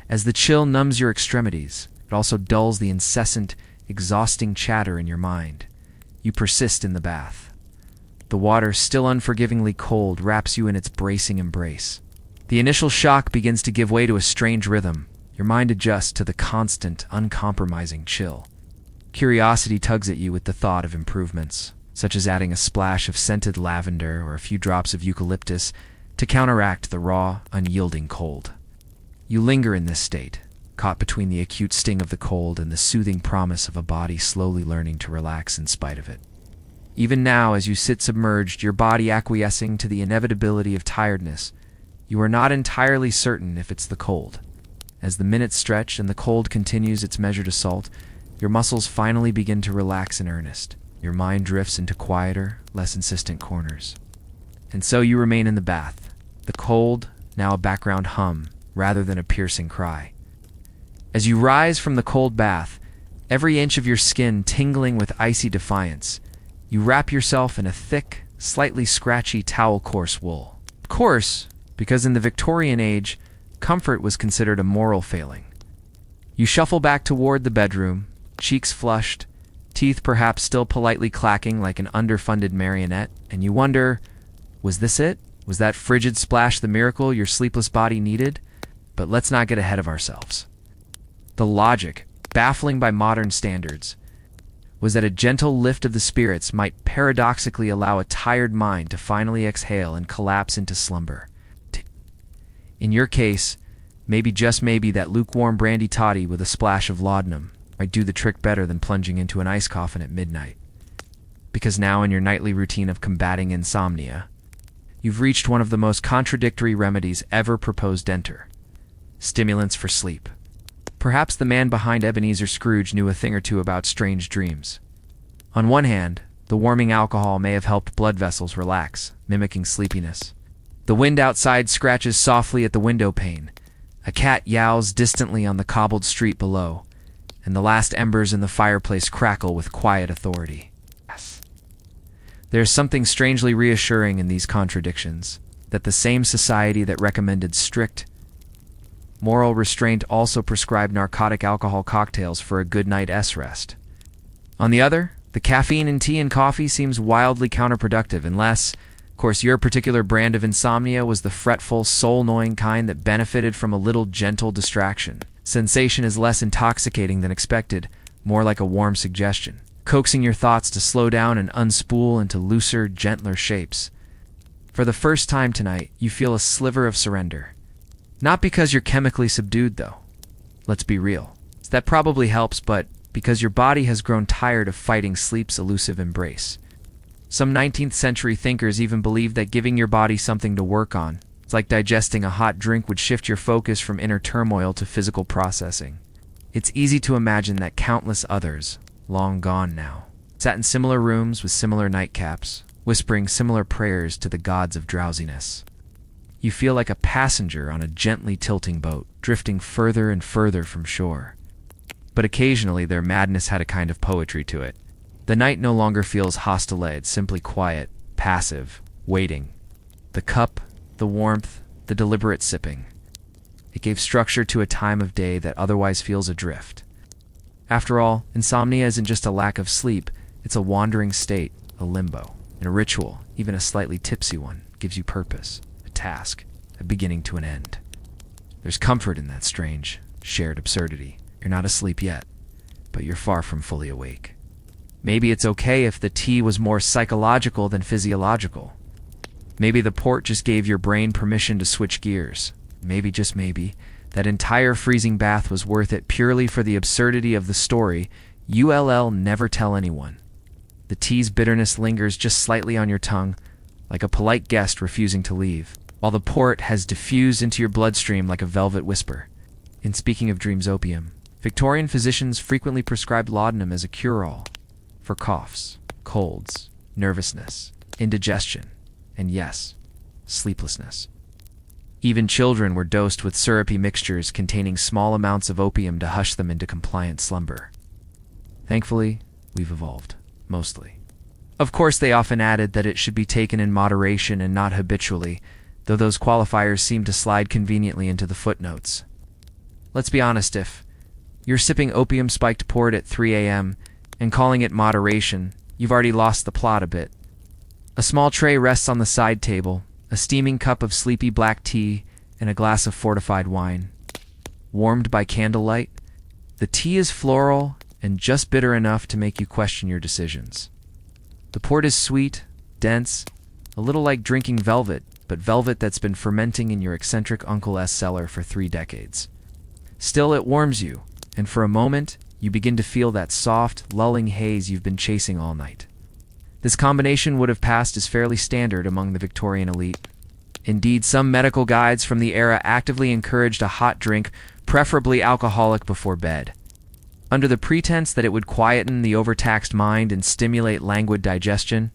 As the chill numbs your extremities, it also dulls the incessant, exhausting chatter in your mind. You persist in the bath. The water, still unforgivingly cold, wraps you in its bracing embrace. The initial shock begins to give way to a strange rhythm. Your mind adjusts to the constant, uncompromising chill. Curiosity tugs at you with the thought of improvements, such as adding a splash of scented lavender or a few drops of eucalyptus to counteract the raw, unyielding cold. You linger in this state, caught between the acute sting of the cold and the soothing promise of a body slowly learning to relax in spite of it. Even now, as you sit submerged, your body acquiescing to the inevitability of tiredness, you are not entirely certain if it's the cold. As the minutes stretch and the cold continues its measured assault, your muscles finally begin to relax in earnest. Your mind drifts into quieter, less insistent corners. And so you remain in the bath, the cold now a background hum rather than a piercing cry. As you rise from the cold bath, every inch of your skin tingling with icy defiance, you wrap yourself in a thick, slightly scratchy towel-coarse wool. Coarse, because in the Victorian age, comfort was considered a moral failing. You shuffle back toward the bedroom, cheeks flushed, teeth perhaps still politely clacking like an underfunded marionette, and you wonder, was this it? Was that frigid splash the miracle your sleepless body needed? But let's not get ahead of ourselves. The logic, baffling by modern standards, was that a gentle lift of the spirits might paradoxically allow a tired mind to finally exhale and collapse into slumber. In your case, maybe just maybe that lukewarm brandy toddy with a splash of laudanum might do the trick better than plunging into an ice coffin at midnight. Because now in your nightly routine of combating insomnia, you've reached one of the most contradictory remedies ever proposed. Enter stimulants for sleep. Perhaps the man behind Ebenezer Scrooge knew a thing or two about strange dreams. On one hand, the warming alcohol may have helped blood vessels relax, mimicking sleepiness. The wind outside scratches softly at the window pane. A cat yowls distantly on the cobbled street below, and the last embers in the fireplace crackle with quiet authority. Yes. There's something strangely reassuring in these contradictions, that the same society that recommended strict moral restraint also prescribed narcotic alcohol cocktails for a good night's rest. On the other, the caffeine in tea and coffee seems wildly counterproductive unless, of course, your particular brand of insomnia was the fretful, soul-gnawing kind that benefited from a little gentle distraction. Sensation is less intoxicating than expected, more like a warm suggestion, coaxing your thoughts to slow down and unspool into looser, gentler shapes. For the first time tonight, you feel a sliver of surrender. Not because you're chemically subdued, though. Let's be real. That probably helps, but because your body has grown tired of fighting sleep's elusive embrace. Some 19th century thinkers even believed that giving your body something to work on, it's like digesting a hot drink, would shift your focus from inner turmoil to physical processing. It's easy to imagine that countless others, long gone now, sat in similar rooms with similar nightcaps, whispering similar prayers to the gods of drowsiness. You feel like a passenger on a gently tilting boat, drifting further and further from shore. But occasionally their madness had a kind of poetry to it. The night no longer feels hostile, it's simply quiet, passive, waiting. The cup, the warmth, the deliberate sipping. It gave structure to a time of day that otherwise feels adrift. After all, insomnia isn't just a lack of sleep, it's a wandering state, a limbo. And a ritual, even a slightly tipsy one, gives you purpose, a task, a beginning to an end. There's comfort in that strange, shared absurdity. You're not asleep yet, but you're far from fully awake. Maybe it's okay if the tea was more psychological than physiological. Maybe the port just gave your brain permission to switch gears. Maybe, just maybe, that entire freezing bath was worth it purely for the absurdity of the story. Never tell anyone. The tea's bitterness lingers just slightly on your tongue, like a polite guest refusing to leave, while the port has diffused into your bloodstream like a velvet whisper. In speaking of dreams opium, Victorian physicians frequently prescribed laudanum as a cure-all for coughs, colds, nervousness, indigestion, and yes, sleeplessness. Even children were dosed with syrupy mixtures containing small amounts of opium to hush them into compliant slumber. Thankfully, we've evolved, mostly. Of course, they often added that it should be taken in moderation and not habitually, though those qualifiers seem to slide conveniently into the footnotes. Let's be honest, if you're sipping opium-spiked port at 3 a.m. and calling it moderation, you've already lost the plot a bit. A small tray rests on the side table, a steaming cup of sleepy black tea, and a glass of fortified wine. Warmed by candlelight, the tea is floral and just bitter enough to make you question your decisions. The port is sweet, dense, a little like drinking velvet, but velvet that's been fermenting in your eccentric uncle's cellar for 3 decades. Still, it warms you, and for a moment, you begin to feel that soft, lulling haze you've been chasing all night. This combination would have passed as fairly standard among the Victorian elite. Indeed, some medical guides from the era actively encouraged a hot drink, preferably alcoholic, before bed, under the pretense that it would quieten the overtaxed mind and stimulate languid digestion.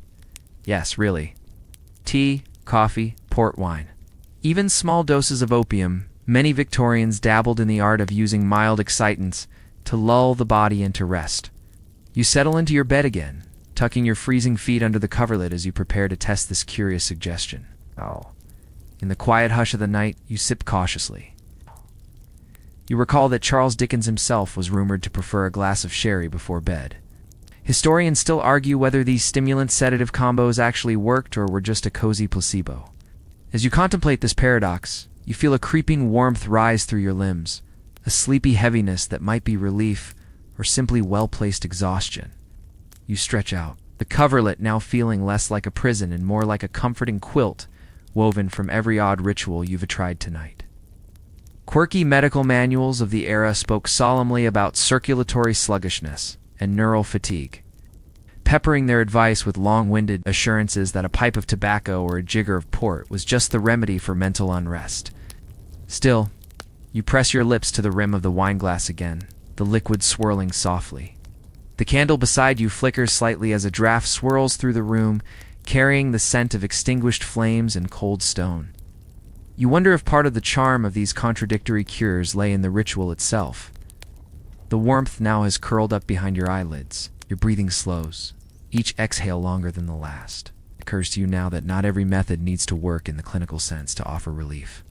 Yes, really. Tea, coffee, port wine. Even small doses of opium. Many Victorians dabbled in the art of using mild excitants to lull the body into rest. You settle into your bed again, tucking your freezing feet under the coverlet as you prepare to test this curious suggestion. In the quiet hush of the night, you sip cautiously. You recall that Charles Dickens himself was rumored to prefer a glass of sherry before bed. Historians still argue whether these stimulant-sedative combos actually worked or were just a cozy placebo. As you contemplate this paradox, you feel a creeping warmth rise through your limbs, a sleepy heaviness that might be relief or simply well-placed exhaustion. You stretch out, the coverlet now feeling less like a prison and more like a comforting quilt woven from every odd ritual you've tried tonight. Quirky medical manuals of the era spoke solemnly about circulatory sluggishness and neural fatigue, peppering their advice with long-winded assurances that a pipe of tobacco or a jigger of port was just the remedy for mental unrest. Still, you press your lips to the rim of the wineglass again, the liquid swirling softly. The candle beside you flickers slightly as a draft swirls through the room, carrying the scent of extinguished flames and cold stone. You wonder if part of the charm of these contradictory cures lay in the ritual itself. The warmth now has curled up behind your eyelids. Your breathing slows, each exhale longer than the last. It occurs to you now that not every method needs to work in the clinical sense to offer relief.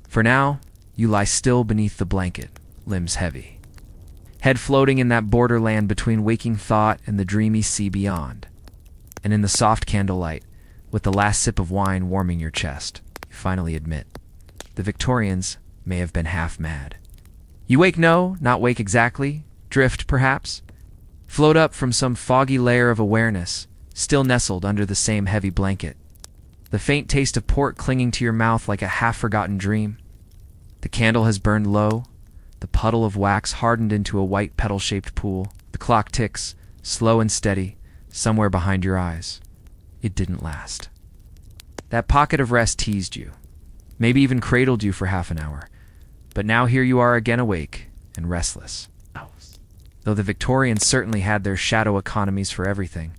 For now, you lie still beneath the blanket, limbs heavy, head floating in that borderland between waking thought and the dreamy sea beyond. And in the soft candlelight, with the last sip of wine warming your chest, you finally admit, the Victorians may have been half mad. You wake not wake exactly, drift perhaps, float up from some foggy layer of awareness, still nestled under the same heavy blanket. The faint taste of port clinging to your mouth like a half-forgotten dream. The candle has burned low, the puddle of wax hardened into a white petal-shaped pool. The clock ticks, slow and steady, somewhere behind your eyes. It didn't last. That pocket of rest teased you, maybe even cradled you for half an hour. But now here you are again awake and restless. though the Victorians certainly had their shadow economies for everything.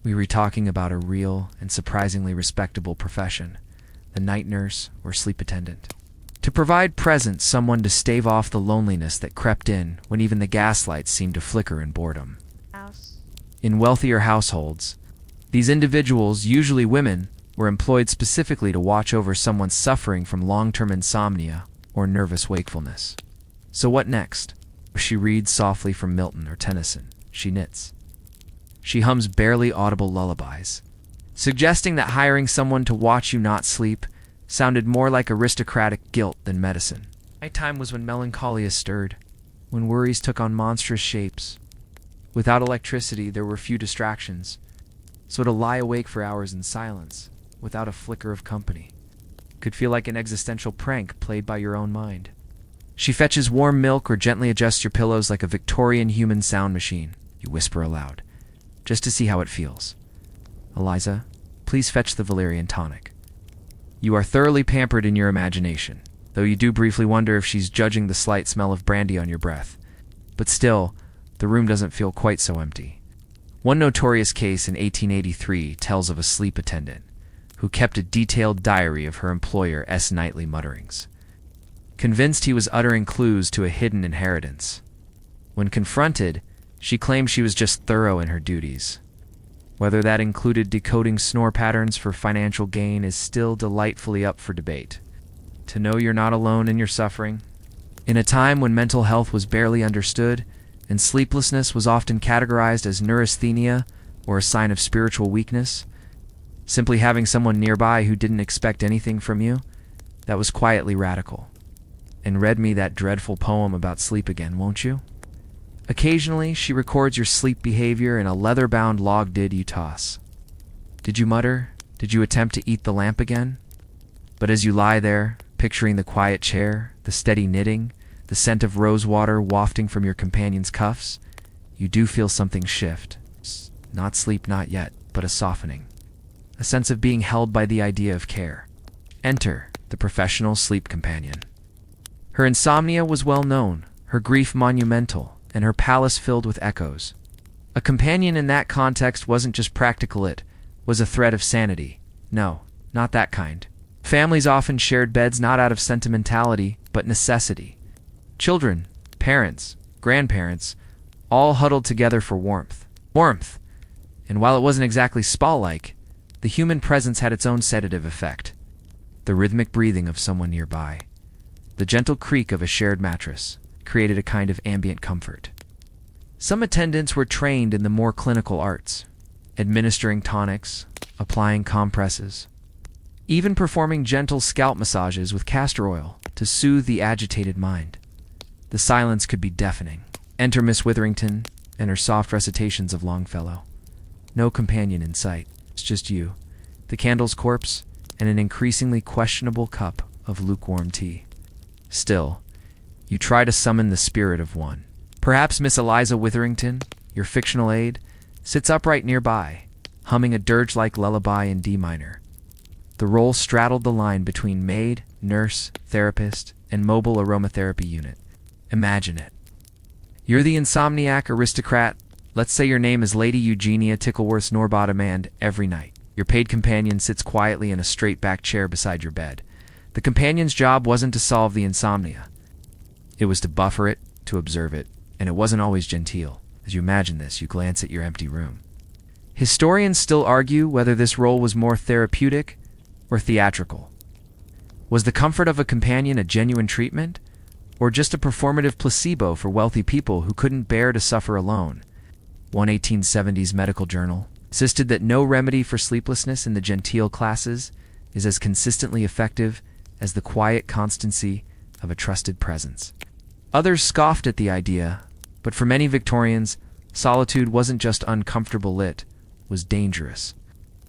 We were talking about a real and surprisingly respectable profession, the night nurse or sleep attendant. To provide presence, someone to stave off the loneliness that crept in when even the gaslights seemed to flicker in boredom. In wealthier households, these individuals, usually women, were employed specifically to watch over someone suffering from long-term insomnia or nervous wakefulness. So what next? She reads softly from Milton or Tennyson. She knits. She hums barely audible lullabies, suggesting that hiring someone to watch you not sleep sounded more like aristocratic guilt than medicine. Nighttime was when melancholia stirred, when worries took on monstrous shapes. Without electricity, there were few distractions, so to lie awake for hours in silence, without a flicker of company, could feel like an existential prank played by your own mind. She fetches warm milk or gently adjusts your pillows like a Victorian human sound machine, you whisper aloud, just to see how it feels. Eliza, please fetch the valerian tonic. You are thoroughly pampered in your imagination, though you do briefly wonder if she's judging the slight smell of brandy on your breath. But still, the room doesn't feel quite so empty. One notorious case in 1883 tells of a sleep attendant who kept a detailed diary of her employer's nightly mutterings, convinced he was uttering clues to a hidden inheritance. When confronted, she claimed she was just thorough in her duties. Whether that included decoding snore patterns for financial gain is still delightfully up for debate. To know you're not alone in your suffering, in a time when mental health was barely understood and sleeplessness was often categorized as neurasthenia or a sign of spiritual weakness, simply having someone nearby who didn't expect anything from you, that was quietly radical. And read me that dreadful poem about sleep again, won't you? Occasionally, she records your sleep behavior in a leather-bound log did you toss. Did you mutter? Did you attempt to eat the lamp again? But as you lie there, picturing the quiet chair, the steady knitting, the scent of rosewater wafting from your companion's cuffs, you do feel something shift. Not sleep, not yet, but a softening. A sense of being held by the idea of care. Enter the professional sleep companion. Her insomnia was well known, her grief monumental, and her palace filled with echoes. A companion in that context wasn't just practical, it was a threat of sanity. No, not that kind. Families often shared beds not out of sentimentality, but necessity. Children, parents, grandparents, all huddled together for warmth. Warmth! And while it wasn't exactly spa-like, the human presence had its own sedative effect. The rhythmic breathing of someone nearby, the gentle creak of a shared mattress, created a kind of ambient comfort. Some attendants were trained in the more clinical arts, administering tonics, applying compresses, even performing gentle scalp massages with castor oil to soothe the agitated mind. The silence could be deafening. Enter Miss Witherington and her soft recitations of Longfellow. No companion in sight. It's just you, the candle's corpse, and an increasingly questionable cup of lukewarm tea. Still, you try to summon the spirit of one. Perhaps Miss Eliza Witherington, your fictional aide, sits upright nearby, humming a dirge-like lullaby in D minor. The role straddled the line between maid, nurse, therapist, and mobile aromatherapy unit. Imagine it. You're the insomniac aristocrat. Let's say your name is Lady Eugenia Tickleworth's Norbottom, and every night, your paid companion sits quietly in a straight-back chair beside your bed. The companion's job wasn't to solve the insomnia. It was to buffer it, to observe it, and it wasn't always genteel. As you imagine this, you glance at your empty room. Historians still argue whether this role was more therapeutic or theatrical. Was the comfort of a companion a genuine treatment, or just a performative placebo for wealthy people who couldn't bear to suffer alone? One 1870s medical journal insisted that no remedy for sleeplessness in the genteel classes is as consistently effective as the quiet constancy of a trusted presence. Others scoffed at the idea, but for many Victorians, solitude wasn't just uncomfortable, it was dangerous.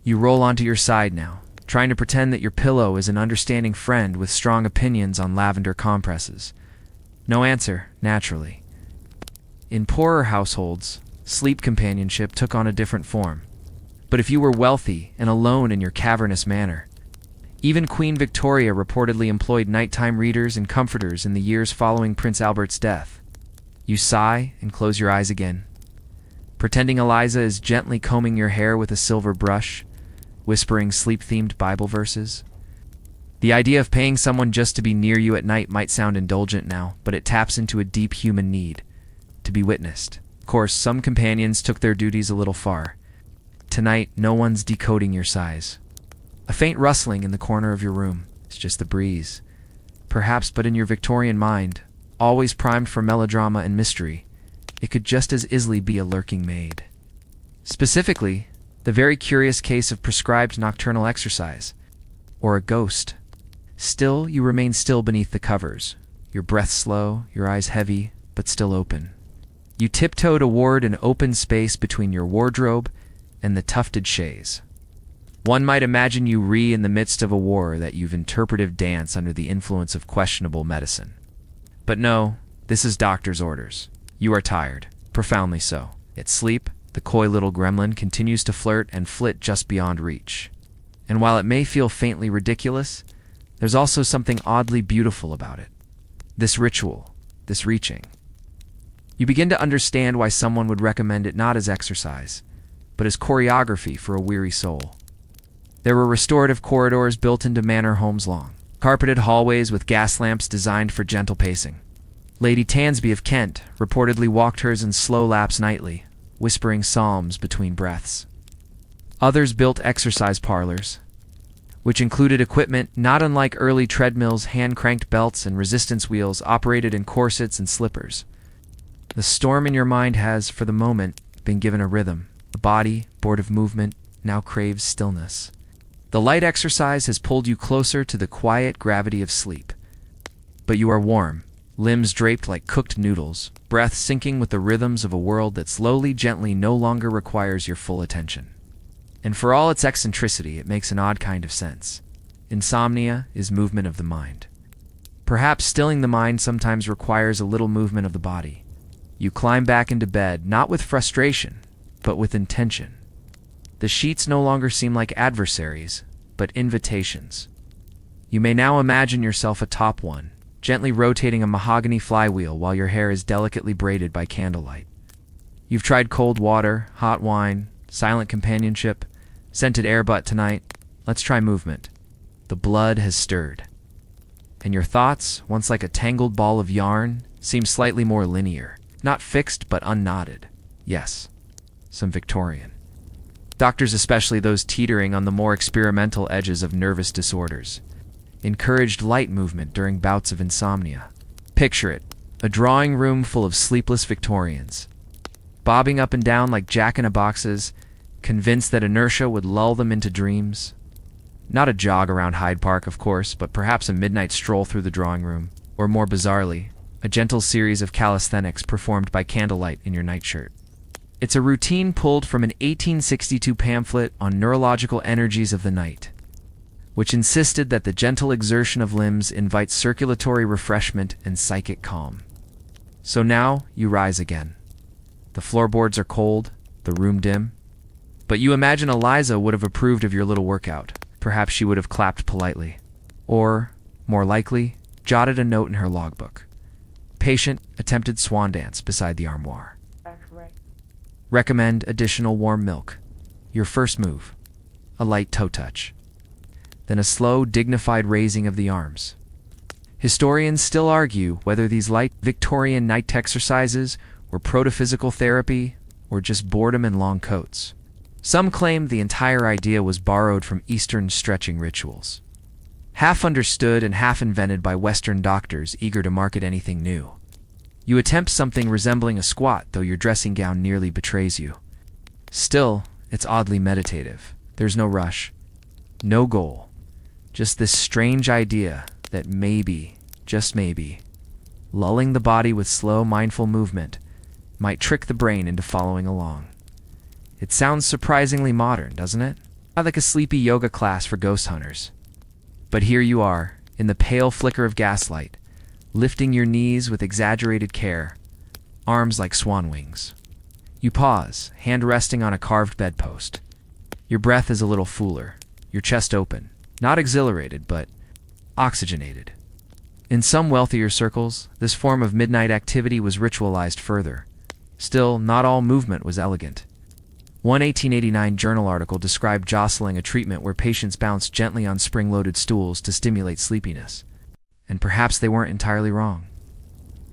You roll onto your side now, trying to pretend that your pillow is an understanding friend with strong opinions on lavender compresses. No answer, naturally. In poorer households, sleep companionship took on a different form. But if you were wealthy and alone in your cavernous manor, even Queen Victoria reportedly employed nighttime readers and comforters in the years following Prince Albert's death. You sigh and close your eyes again, pretending Eliza is gently combing your hair with a silver brush, whispering sleep-themed Bible verses. The idea of paying someone just to be near you at night might sound indulgent now, but it taps into a deep human need to be witnessed. Of course, some companions took their duties a little far. Tonight, no one's decoding your sighs. A faint rustling in the corner of your room. It's just the breeze. Perhaps, but in your Victorian mind, always primed for melodrama and mystery, it could just as easily be a lurking maid. Specifically, the very curious case of prescribed nocturnal exercise, or a ghost. Still, you remain still beneath the covers, your breath slow, your eyes heavy, but still open. You tiptoe toward an open space between your wardrobe and the tufted chaise. One might imagine you in the midst of a war that you've interpretive dance under the influence of questionable medicine. But no, this is doctor's orders. You are tired, profoundly so. Yet sleep, the coy little gremlin, continues to flirt and flit just beyond reach. And while it may feel faintly ridiculous, there's also something oddly beautiful about it. This ritual, this reaching. You begin to understand why someone would recommend it not as exercise, but as choreography for a weary soul. There were restorative corridors built into manor homes long, carpeted hallways with gas lamps designed for gentle pacing. Lady Tansby of Kent reportedly walked hers in slow laps nightly, whispering psalms between breaths. Others built exercise parlors, which included equipment not unlike early treadmills, hand-cranked belts, and resistance wheels operated in corsets and slippers. The storm in your mind has, for the moment, been given a rhythm. The body, bored of movement, now craves stillness. The light exercise has pulled you closer to the quiet gravity of sleep. But you are warm, limbs draped like cooked noodles, breath syncing with the rhythms of a world that slowly, gently no longer requires your full attention. And for all its eccentricity, it makes an odd kind of sense. Insomnia is movement of the mind. Perhaps stilling the mind sometimes requires a little movement of the body. You climb back into bed, not with frustration, but with intention. The sheets no longer seem like adversaries, but invitations. You may now imagine yourself atop one, gently rotating a mahogany flywheel while your hair is delicately braided by candlelight. You've tried cold water, hot wine, silent companionship, scented air, but tonight, let's try movement. The blood has stirred. And your thoughts, once like a tangled ball of yarn, seem slightly more linear. Not fixed, but unknotted. Yes, some Victorian. Doctors, especially those teetering on the more experimental edges of nervous disorders, encouraged light movement during bouts of insomnia. Picture it, a drawing room full of sleepless Victorians, bobbing up and down like jack-in-a-boxes, convinced that inertia would lull them into dreams. Not a jog around Hyde Park, of course, but perhaps a midnight stroll through the drawing room, or more bizarrely, a gentle series of calisthenics performed by candlelight in your nightshirt. It's a routine pulled from an 1862 pamphlet on neurological energies of the night, which insisted that the gentle exertion of limbs invites circulatory refreshment and psychic calm. So now you rise again. The floorboards are cold, the room dim, but you imagine Eliza would have approved of your little workout. Perhaps she would have clapped politely, or, more likely, jotted a note in her logbook. Patient attempted swan dance beside the armoire. Recommend additional warm milk. Your first move, a light toe touch. Then a slow, dignified raising of the arms. Historians still argue whether these light Victorian night exercises were proto-physical therapy or just boredom in long coats. Some claim the entire idea was borrowed from Eastern stretching rituals, half understood and half invented by Western doctors eager to market anything new. You attempt something resembling a squat, though your dressing gown nearly betrays you. Still, it's oddly meditative. There's no rush, no goal, just this strange idea that maybe, just maybe, lulling the body with slow, mindful movement might trick the brain into following along. It sounds surprisingly modern, doesn't it? Not like a sleepy yoga class for ghost hunters. But here you are, in the pale flicker of gaslight, lifting your knees with exaggerated care, arms like swan wings. You pause, hand resting on a carved bedpost. Your breath is a little fuller, your chest open, not exhilarated, but oxygenated. In some wealthier circles, this form of midnight activity was ritualized further. Still, not all movement was elegant. One 1889 journal article described jostling a treatment where patients bounced gently on spring-loaded stools to stimulate sleepiness. And perhaps they weren't entirely wrong.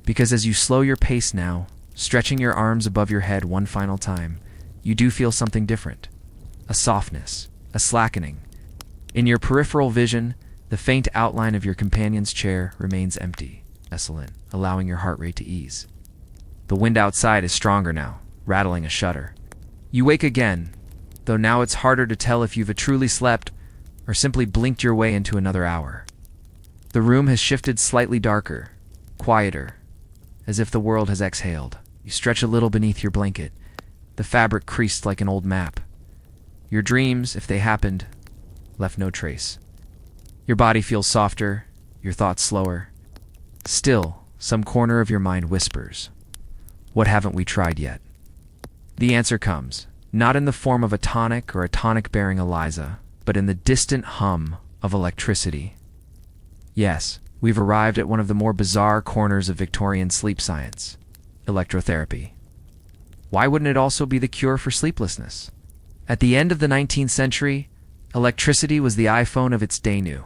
Because as you slow your pace now, stretching your arms above your head one final time, you do feel something different. A softness, a slackening. In your peripheral vision, the faint outline of your companion's chair remains empty, desolate, allowing your heart rate to ease. The wind outside is stronger now, rattling a shutter. You wake again, though now it's harder to tell if you've truly slept or simply blinked your way into another hour. The room has shifted slightly darker, quieter, as if the world has exhaled. You stretch a little beneath your blanket, the fabric creased like an old map. Your dreams, if they happened, left no trace. Your body feels softer, your thoughts slower. Still, some corner of your mind whispers, "What haven't we tried yet?" The answer comes, not in the form of a tonic or a tonic-bearing Eliza, but in the distant hum of electricity. Yes, we've arrived at one of the more bizarre corners of Victorian sleep science: electrotherapy. Why wouldn't it also be the cure for sleeplessness? At the end of the 19th century, electricity was the iPhone of its day new.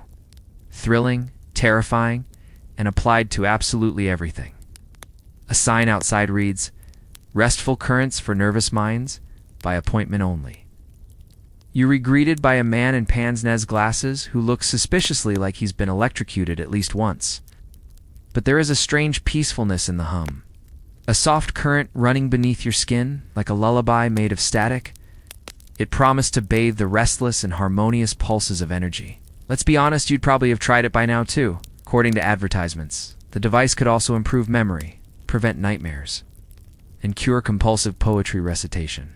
Thrilling, terrifying, and applied to absolutely everything. A sign outside reads, "Restful currents for nervous minds, by appointment only." You are greeted by a man in pince-nez glasses who looks suspiciously like he's been electrocuted at least once. But there is a strange peacefulness in the hum. A soft current running beneath your skin, like a lullaby made of static. It promised to bathe the restless and harmonious pulses of energy. Let's be honest, you'd probably have tried it by now too. According to advertisements, the device could also improve memory, prevent nightmares, and cure compulsive poetry recitation.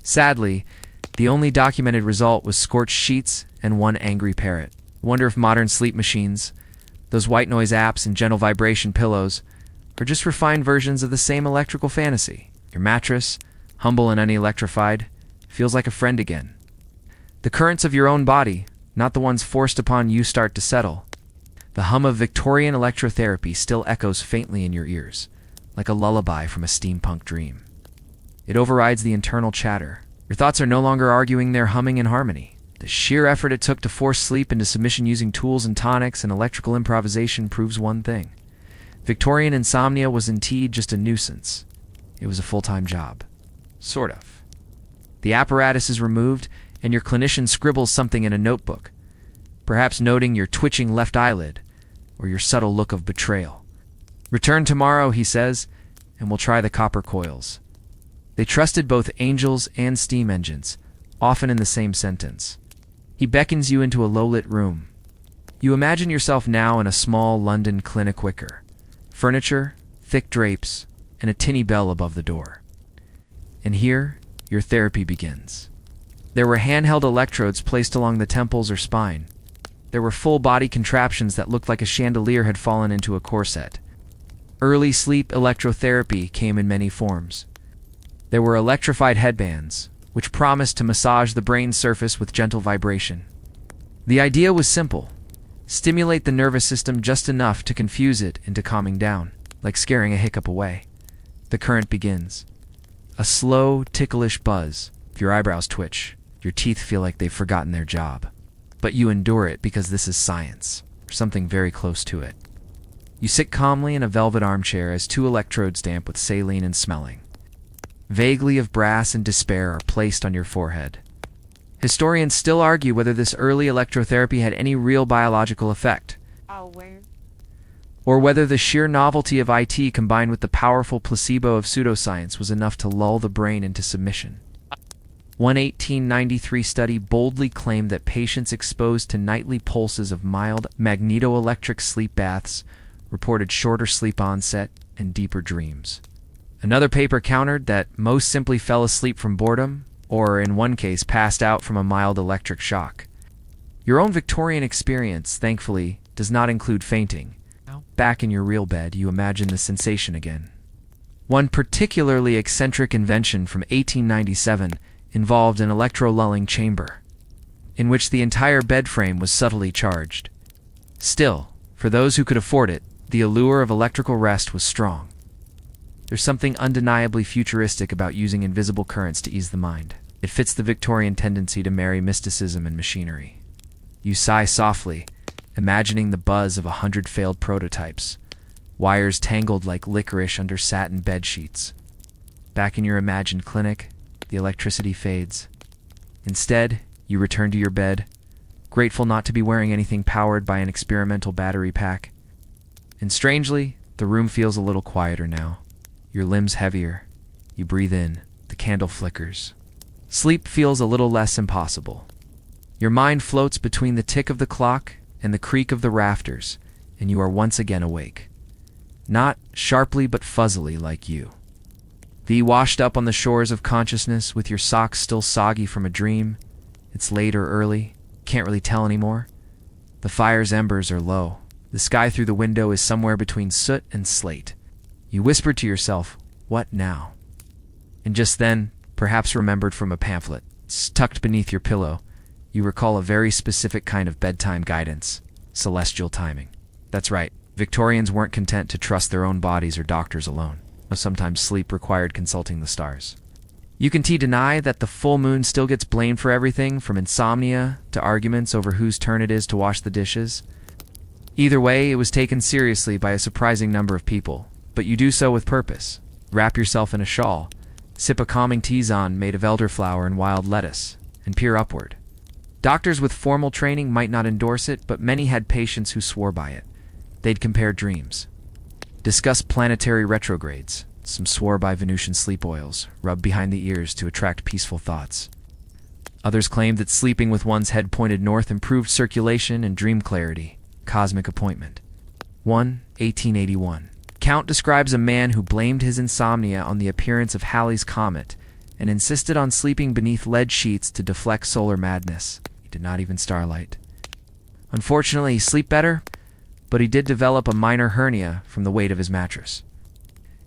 Sadly, the only documented result was scorched sheets and one angry parrot. Wonder if modern sleep machines, those white noise apps and gentle vibration pillows, are just refined versions of the same electrical fantasy. Your mattress, humble and unelectrified, feels like a friend again. The currents of your own body, not the ones forced upon you, start to settle. The hum of Victorian electrotherapy still echoes faintly in your ears, like a lullaby from a steampunk dream. It overrides the internal chatter. Your thoughts are no longer arguing, they're humming in harmony. The sheer effort it took to force sleep into submission using tools and tonics and electrical improvisation proves one thing. Victorian insomnia was indeed just a nuisance. It was a full-time job. Sort of. The apparatus is removed, and your clinician scribbles something in a notebook, perhaps noting your twitching left eyelid or your subtle look of betrayal. "Return tomorrow," he says, "and we'll try the copper coils." They trusted both angels and steam engines, often in the same sentence. He beckons you into a low-lit room. You imagine yourself now in a small London clinic wicker. Furniture, thick drapes, and a tinny bell above the door. And here, your therapy begins. There were handheld electrodes placed along the temples or spine. There were full-body contraptions that looked like a chandelier had fallen into a corset. Early sleep electrotherapy came in many forms. There were electrified headbands, which promised to massage the brain's surface with gentle vibration. The idea was simple: stimulate the nervous system just enough to confuse it into calming down, like scaring a hiccup away. The current begins. A slow, ticklish buzz. Your eyebrows twitch. Your teeth feel like they've forgotten their job. But you endure it because this is science, or something very close to it. You sit calmly in a velvet armchair as two electrodes damp with saline and smelling. Vaguely of brass and despair are placed on your forehead. Historians still argue whether this early electrotherapy had any real biological effect, or whether the sheer novelty of IT combined with the powerful placebo of pseudoscience was enough to lull the brain into submission. One 1893 study boldly claimed that patients exposed to nightly pulses of mild magnetoelectric sleep baths reported shorter sleep onset and deeper dreams. Another paper countered that most simply fell asleep from boredom, or in one case passed out from a mild electric shock. Your own Victorian experience, thankfully, does not include fainting. Back in your real bed, you imagine the sensation again. One particularly eccentric invention from 1897 involved an electro-lulling chamber, in which the entire bed frame was subtly charged. Still, For those who could afford it, the allure of electrical rest was strong. There's something undeniably futuristic about using invisible currents to ease the mind. It fits the Victorian tendency to marry mysticism and machinery. You sigh softly, imagining the buzz of 100 failed prototypes, wires tangled like licorice under satin bed sheets. Back in your imagined clinic, the electricity fades. Instead, you return to your bed, grateful not to be wearing anything powered by an experimental battery pack. And strangely, the room feels a little quieter now. Your limbs heavier. You breathe in. The candle flickers. Sleep feels a little less impossible. Your mind floats between the tick of the clock and the creak of the rafters, and you are once again awake. Not sharply but fuzzily like you. Washed up on the shores of consciousness with your socks still soggy from a dream. It's late or early. Can't really tell anymore. The fire's embers are low. The sky through the window is somewhere between soot and slate. You whisper to yourself, "What now?" And just then, perhaps remembered from a pamphlet, tucked beneath your pillow, you recall a very specific kind of bedtime guidance: celestial timing. That's right, Victorians weren't content to trust their own bodies or doctors alone. Sometimes sleep required consulting the stars. You can deny that the full moon still gets blamed for everything from insomnia to arguments over whose turn it is to wash the dishes. Either way, it was taken seriously by a surprising number of people, but you do so with purpose. Wrap yourself in a shawl, sip a calming tisane made of elderflower and wild lettuce, and peer upward. Doctors with formal training might not endorse it, but many had patients who swore by it. They'd compare dreams, discuss planetary retrogrades. Some swore by Venusian sleep oils, rubbed behind the ears to attract peaceful thoughts. Others claimed that sleeping with one's head pointed north improved circulation and dream clarity. Cosmic appointment. 1881. Count describes a man who blamed his insomnia on the appearance of Halley's Comet and insisted on sleeping beneath lead sheets to deflect solar madness. He did not even starlight. Unfortunately, he slept better, but he did develop a minor hernia from the weight of his mattress.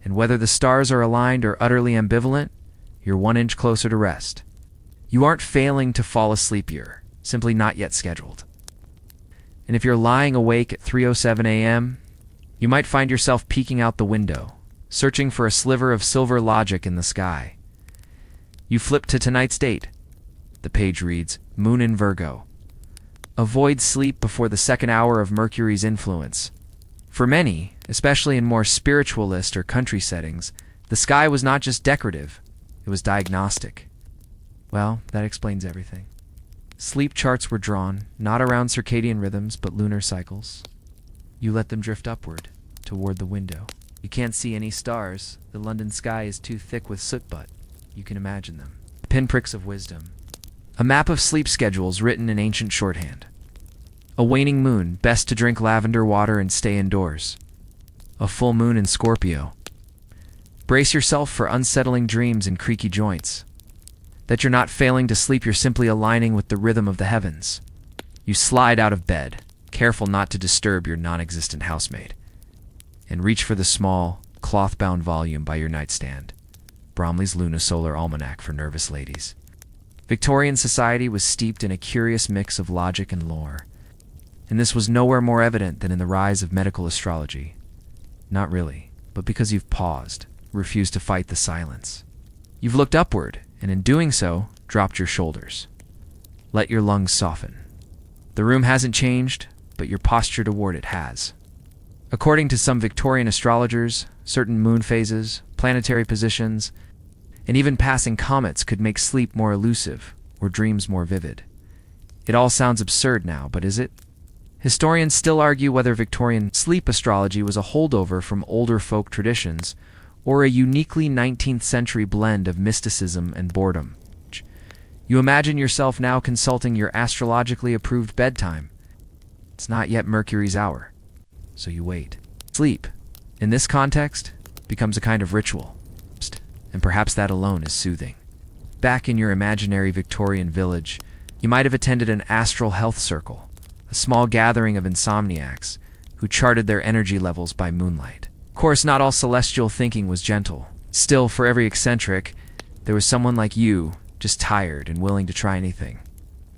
And whether the stars are aligned or utterly ambivalent, you're 1 inch closer to rest. You aren't failing to fall asleep, you're simply not yet scheduled. And if you're lying awake at 3:07 a.m., you might find yourself peeking out the window, searching for a sliver of silver logic in the sky. You flip to tonight's date. The page reads, Moon in Virgo. Avoid sleep before the second hour of Mercury's influence. For many, especially in more spiritualist or country settings, the sky was not just decorative, it was diagnostic. Well, that explains everything. Sleep charts were drawn, not around circadian rhythms, but lunar cycles. You let them drift upward, toward the window. You can't see any stars. The London sky is too thick with soot, but you can imagine them. Pinpricks of wisdom. A map of sleep schedules written in ancient shorthand. A waning moon, best to drink lavender water and stay indoors. A full moon in Scorpio. Brace yourself for unsettling dreams and creaky joints. That you're not failing to sleep, you're simply aligning with the rhythm of the heavens. You slide out of bed, careful not to disturb your non-existent housemaid, and reach for the small, cloth-bound volume by your nightstand. Bromley's Lunisolar Almanac for Nervous Ladies. Victorian society was steeped in a curious mix of logic and lore, and this was nowhere more evident than in the rise of medical astrology. Not really, but because you've paused, refused to fight the silence. You've looked upward, and in doing so, dropped your shoulders. Let your lungs soften. The room hasn't changed, but your posture toward it has. According to some Victorian astrologers, certain moon phases, planetary positions, and even passing comets could make sleep more elusive or dreams more vivid. It all sounds absurd now, but is it? Historians still argue whether Victorian sleep astrology was a holdover from older folk traditions or a uniquely 19th century blend of mysticism and boredom. You imagine yourself now consulting your astrologically approved bedtime. It's not yet Mercury's hour, so you wait. Sleep, in this context, becomes a kind of ritual, and perhaps that alone is soothing. Back in your imaginary Victorian village, you might have attended an astral health circle, a small gathering of insomniacs who charted their energy levels by moonlight. Of course, not all celestial thinking was gentle. Still, for every eccentric, there was someone like you, just tired and willing to try anything.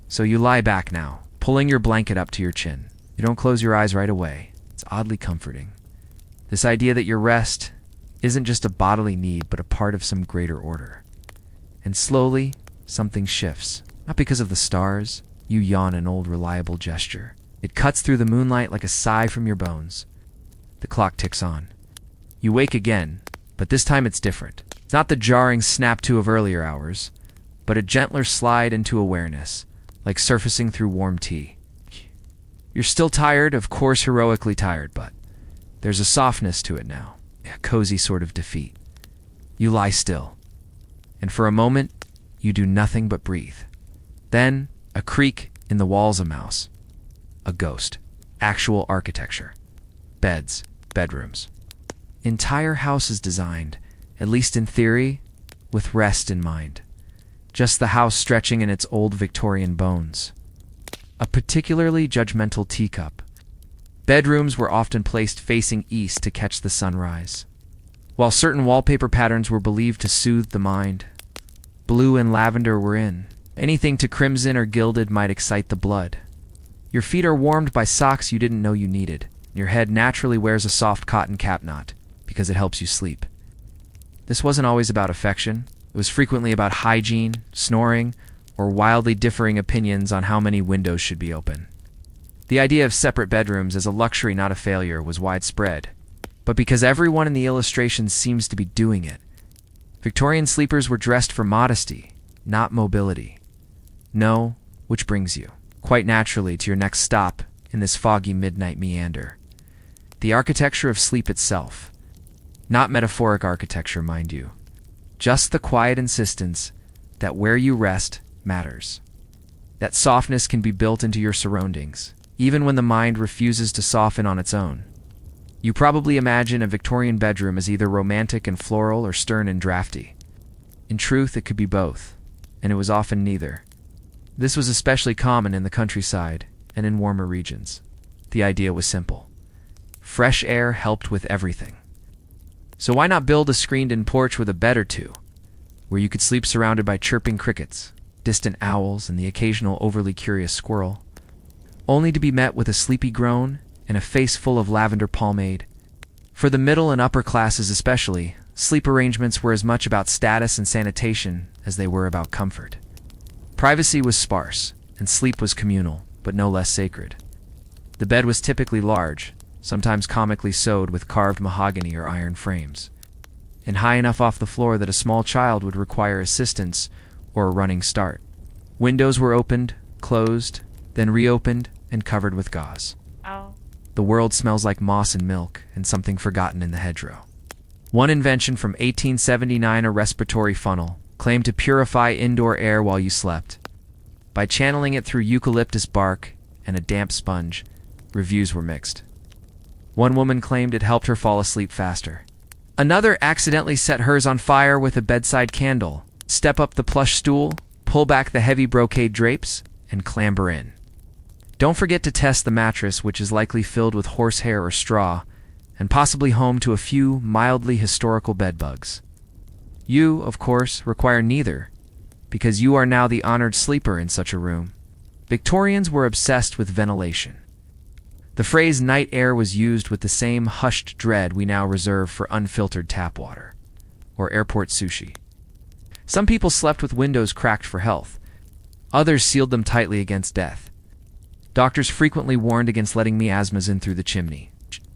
So you lie back now, pulling your blanket up to your chin. You don't close your eyes right away. oddly comforting. This idea that your rest isn't just a bodily need, but a part of some greater order. And slowly, something shifts. Not because of the stars. You yawn an old reliable gesture. It cuts through the moonlight like a sigh from your bones. The clock ticks on. You wake again, but this time it's different. It's not the jarring snap-to of earlier hours, but a gentler slide into awareness, like surfacing through warm tea. You're still tired, of course heroically tired, but there's a softness to it now, a cozy sort of defeat. You lie still, and for a moment, you do nothing but breathe. Then, a creak in the walls, a mouse. A ghost. Actual architecture. Beds. Bedrooms. Entire house is designed, at least in theory, with rest in mind. Just the house stretching in its old Victorian bones. A particularly judgmental teacup. Bedrooms were often placed facing east to catch the sunrise. While certain wallpaper patterns were believed to soothe the mind, blue and lavender were in. Anything to crimson or gilded might excite the blood. Your feet are warmed by socks you didn't know you needed. Your head naturally wears a soft cotton cap knot because it helps you sleep. This wasn't always about affection. It was frequently about hygiene, snoring, or wildly differing opinions on how many windows should be open. The idea of separate bedrooms as a luxury, not a failure, was widespread. But because everyone in the illustrations seems to be doing it, Victorian sleepers were dressed for modesty, not mobility. No, which brings you, quite naturally, to your next stop in this foggy midnight meander. The architecture of sleep itself. Not metaphoric architecture, mind you. Just the quiet insistence that where you rest matters. That softness can be built into your surroundings, even when the mind refuses to soften on its own. You probably imagine a Victorian bedroom as either romantic and floral or stern and drafty. In truth, it could be both, and it was often neither. This was especially common in the countryside and in warmer regions. The idea was simple. Fresh air helped with everything. So why not build a screened-in porch with a bed or two, where you could sleep surrounded by chirping crickets, distant owls, and the occasional overly curious squirrel, only to be met with a sleepy groan and a face full of lavender pomade. For the middle and upper classes especially, sleep arrangements were as much about status and sanitation as they were about comfort. Privacy was sparse, and sleep was communal, but no less sacred. The bed was typically large, sometimes comically sewed with carved mahogany or iron frames, and high enough off the floor that a small child would require assistance or a running start. Windows were opened, closed, then reopened, and covered with gauze. Oh. The world smells like moss and milk and something forgotten in the hedgerow. One invention from 1879, a respiratory funnel, claimed to purify indoor air while you slept. By channeling it through eucalyptus bark and a damp sponge, reviews were mixed. One woman claimed it helped her fall asleep faster. Another accidentally set hers on fire with a bedside candle. Step up the plush stool, pull back the heavy brocade drapes, and clamber in. Don't forget to test the mattress, which is likely filled with horsehair or straw, and possibly home to a few mildly historical bedbugs. You, of course, require neither, because you are now the honored sleeper in such a room. Victorians were obsessed with ventilation. The phrase night air was used with the same hushed dread we now reserve for unfiltered tap water, or airport sushi. Some people slept with windows cracked for health. Others sealed them tightly against death. Doctors frequently warned against letting miasmas in through the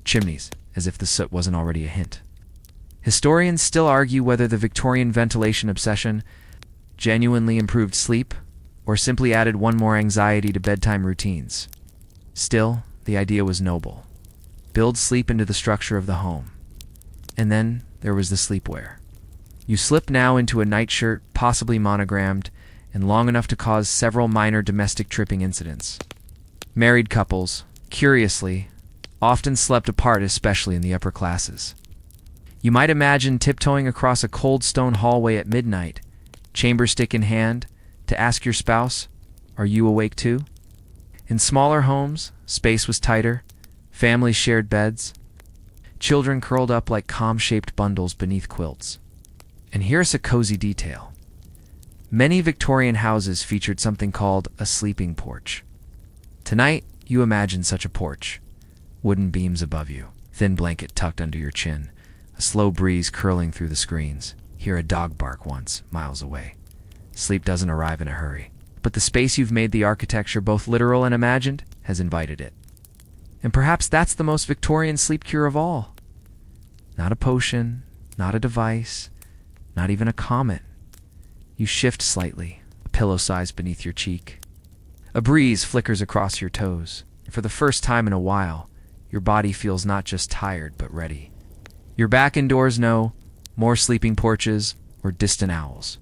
chimneys, as if the soot wasn't already a hint. Historians still argue whether the Victorian ventilation obsession genuinely improved sleep, or simply added one more anxiety to bedtime routines. Still, the idea was noble. Build sleep into the structure of the home. And then there was the sleepwear. You slip now into a nightshirt, possibly monogrammed, and long enough to cause several minor domestic tripping incidents. Married couples, curiously, often slept apart, especially in the upper classes. You might imagine tiptoeing across a cold stone hallway at midnight, chamber stick in hand, to ask your spouse, "Are you awake too?" In smaller homes, space was tighter, families shared beds, children curled up like calm-shaped bundles beneath quilts. And here's a cozy detail. Many Victorian houses featured something called a sleeping porch. Tonight, you imagine such a porch. wooden beams above you, thin blanket tucked under your chin, a slow breeze curling through the screens. Hear a dog bark once, miles away. Sleep doesn't arrive in a hurry, but the space you've made the architecture, both literal and imagined, has invited it. And perhaps that's the most Victorian sleep cure of all. Not a potion, not a device, not even a comet. You shift slightly, a pillow size beneath your cheek. A breeze flickers across your toes. For the first time in a while, your body feels not just tired, but ready. You're back indoors, no more sleeping porches or distant owls.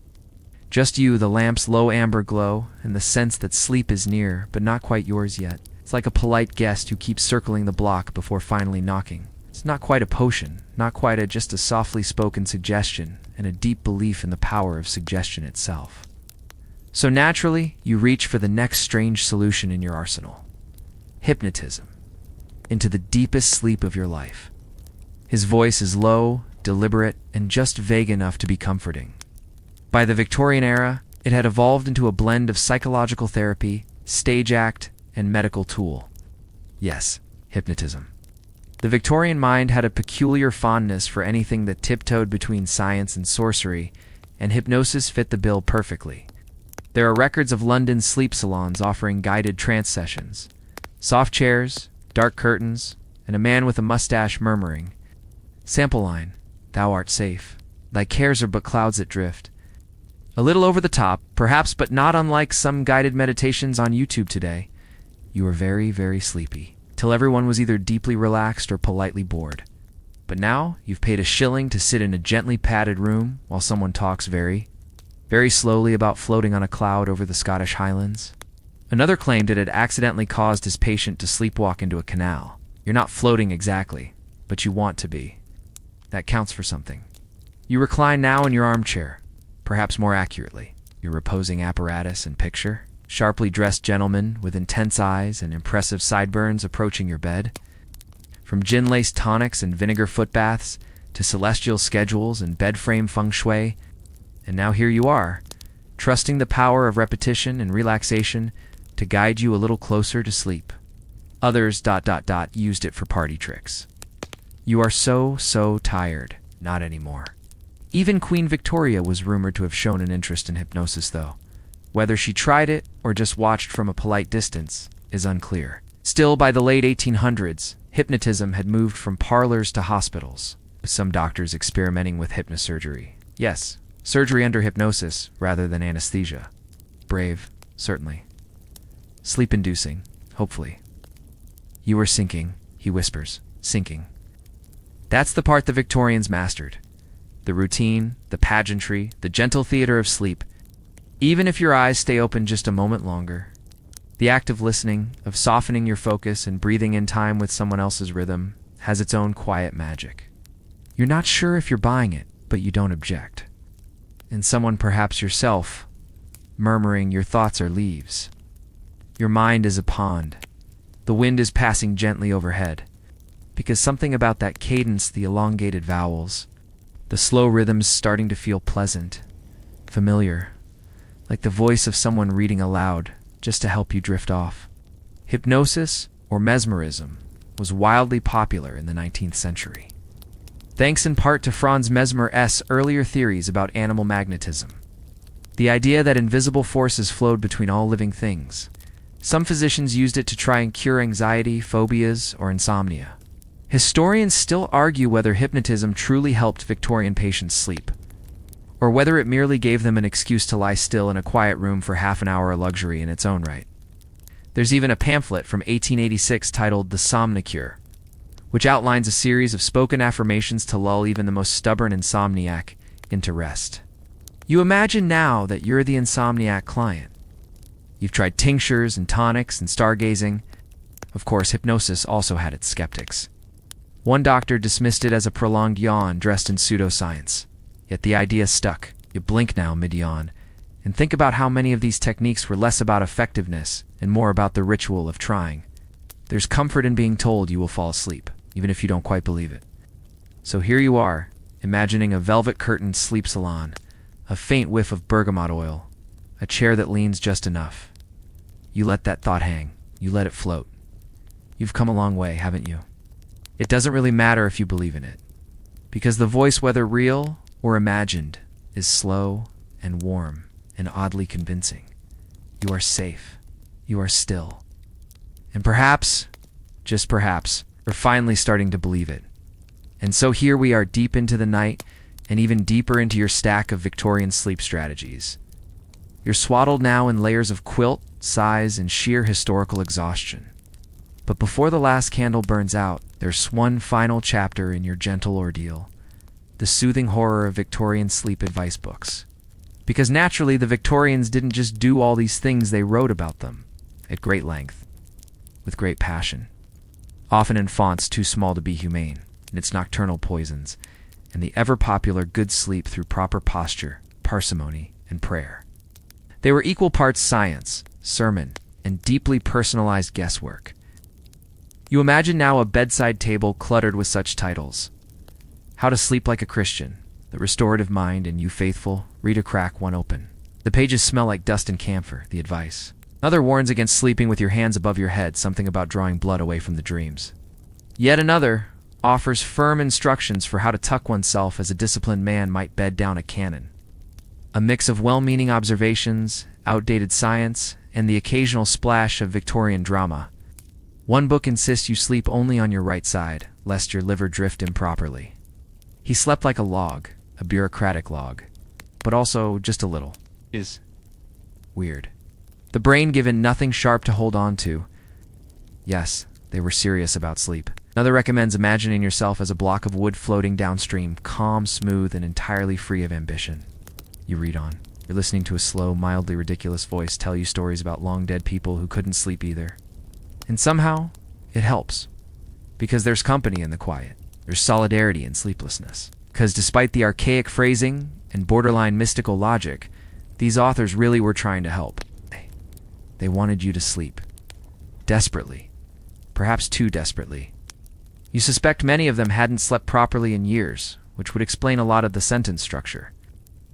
Just you, the lamp's low amber glow, and the sense that sleep is near, but not quite yours yet. It's like a polite guest who keeps circling the block before finally knocking. It's not quite a potion, not quite just a softly spoken suggestion, and a deep belief in the power of suggestion itself. So naturally, you reach for the next strange solution in your arsenal. Hypnotism. Into the deepest sleep of your life. His voice is low, deliberate, and just vague enough to be comforting. By the Victorian era, it had evolved into a blend of psychological therapy, stage act, and medical tool. Yes, hypnotism. The Victorian mind had a peculiar fondness for anything that tiptoed between science and sorcery, and hypnosis fit the bill perfectly. There are records of London sleep salons offering guided trance sessions. Soft chairs, dark curtains, and a man with a mustache murmuring, "Sample line, thou art safe. Thy cares are but clouds that drift." A little over the top, perhaps, but not unlike some guided meditations on YouTube today. You were very, very sleepy, till everyone was either deeply relaxed or politely bored. But now, you've paid a shilling to sit in a gently padded room while someone talks very, very slowly about floating on a cloud over the Scottish Highlands. Another claimed it had accidentally caused his patient to sleepwalk into a canal. You're not floating exactly, but you want to be. That counts for something. You recline now in your armchair, perhaps more accurately, your reposing apparatus and picture. Sharply dressed gentlemen with intense eyes and impressive sideburns approaching your bed. From gin-laced tonics and vinegar foot baths to celestial schedules and bed frame feng shui. And now here you are, trusting the power of repetition and relaxation to guide you a little closer to sleep. Others ... used it for party tricks. You are so tired. Not anymore. Even Queen Victoria was rumored to have shown an interest in hypnosis, though. Whether she tried it or just watched from a polite distance is unclear. Still, by the late 1800s, hypnotism had moved from parlors to hospitals, with some doctors experimenting with hypnosurgery. Yes, surgery under hypnosis rather than anesthesia. Brave, certainly. Sleep-inducing, hopefully. You are sinking, he whispers, sinking. That's the part the Victorians mastered. The routine, the pageantry, the gentle theater of sleep. Even if your eyes stay open just a moment longer. The act of listening, of softening your focus and breathing in time with someone else's rhythm, has its own quiet magic. You're not sure if you're buying it, but you don't object. And someone, perhaps yourself, murmuring, your thoughts are leaves. Your mind is a pond. The wind is passing gently overhead. Because something about that cadence, the elongated vowels, the slow rhythms starting to feel pleasant, familiar, like the voice of someone reading aloud, just to help you drift off. Hypnosis, or mesmerism, was wildly popular in the 19th century. Thanks in part to Franz Mesmer's earlier theories about animal magnetism. The idea that invisible forces flowed between all living things. Some physicians used it to try and cure anxiety, phobias, or insomnia. Historians still argue whether hypnotism truly helped Victorian patients sleep, or whether it merely gave them an excuse to lie still in a quiet room for half an hour, a luxury in its own right. There's even a pamphlet from 1886 titled The Somna Cure, which outlines a series of spoken affirmations to lull even the most stubborn insomniac into rest. You imagine now that you're the insomniac client. You've tried tinctures and tonics and stargazing. Of course, hypnosis also had its skeptics. One doctor dismissed it as a prolonged yawn dressed in pseudoscience. Yet the idea stuck. You blink now mid-yawn, and think about how many of these techniques were less about effectiveness and more about the ritual of trying. There's comfort in being told you will fall asleep, even if you don't quite believe it. So here you are, imagining a velvet-curtained sleep salon, a faint whiff of bergamot oil, a chair that leans just enough. You let that thought hang. You let it float. You've come a long way, haven't you? It doesn't really matter if you believe in it, because the voice, whether real or imagined, is slow and warm and oddly convincing. You are safe. You are still. And perhaps, just perhaps, we're finally starting to believe it. And so here we are, deep into the night and even deeper into your stack of Victorian sleep strategies. You're swaddled now in layers of quilt, sighs, and sheer historical exhaustion. But before the last candle burns out, there's one final chapter in your gentle ordeal: the soothing horror of Victorian sleep advice books. Because naturally, the Victorians didn't just do all these things, they wrote about them at great length, with great passion, often in fonts too small to be humane, in its nocturnal poisons, and the ever-popular good sleep through proper posture, parsimony, and prayer. They were equal parts science, sermon, and deeply personalized guesswork. You imagine now a bedside table cluttered with such titles: How to Sleep Like a Christian, The Restorative Mind, and You Faithful, Read a Crack One Open. The pages smell like dust and camphor, the advice. Another warns against sleeping with your hands above your head, something about drawing blood away from the dreams. Yet another offers firm instructions for how to tuck oneself as a disciplined man might bed down a cannon. A mix of well-meaning observations, outdated science, and the occasional splash of Victorian drama. One book insists you sleep only on your right side, lest your liver drift improperly. He slept like a log, a bureaucratic log, but also just a little. Is weird. The brain given nothing sharp to hold on to. Yes, they were serious about sleep. Another recommends imagining yourself as a block of wood floating downstream, calm, smooth, and entirely free of ambition. You read on. You're listening to a slow, mildly ridiculous voice tell you stories about long-dead people who couldn't sleep either. And somehow, it helps. Because there's company in the quiet. There's solidarity in sleeplessness. Because despite the archaic phrasing and borderline mystical logic, these authors really were trying to help. They wanted you to sleep. Desperately. Perhaps too desperately. You suspect many of them hadn't slept properly in years, which would explain a lot of the sentence structure.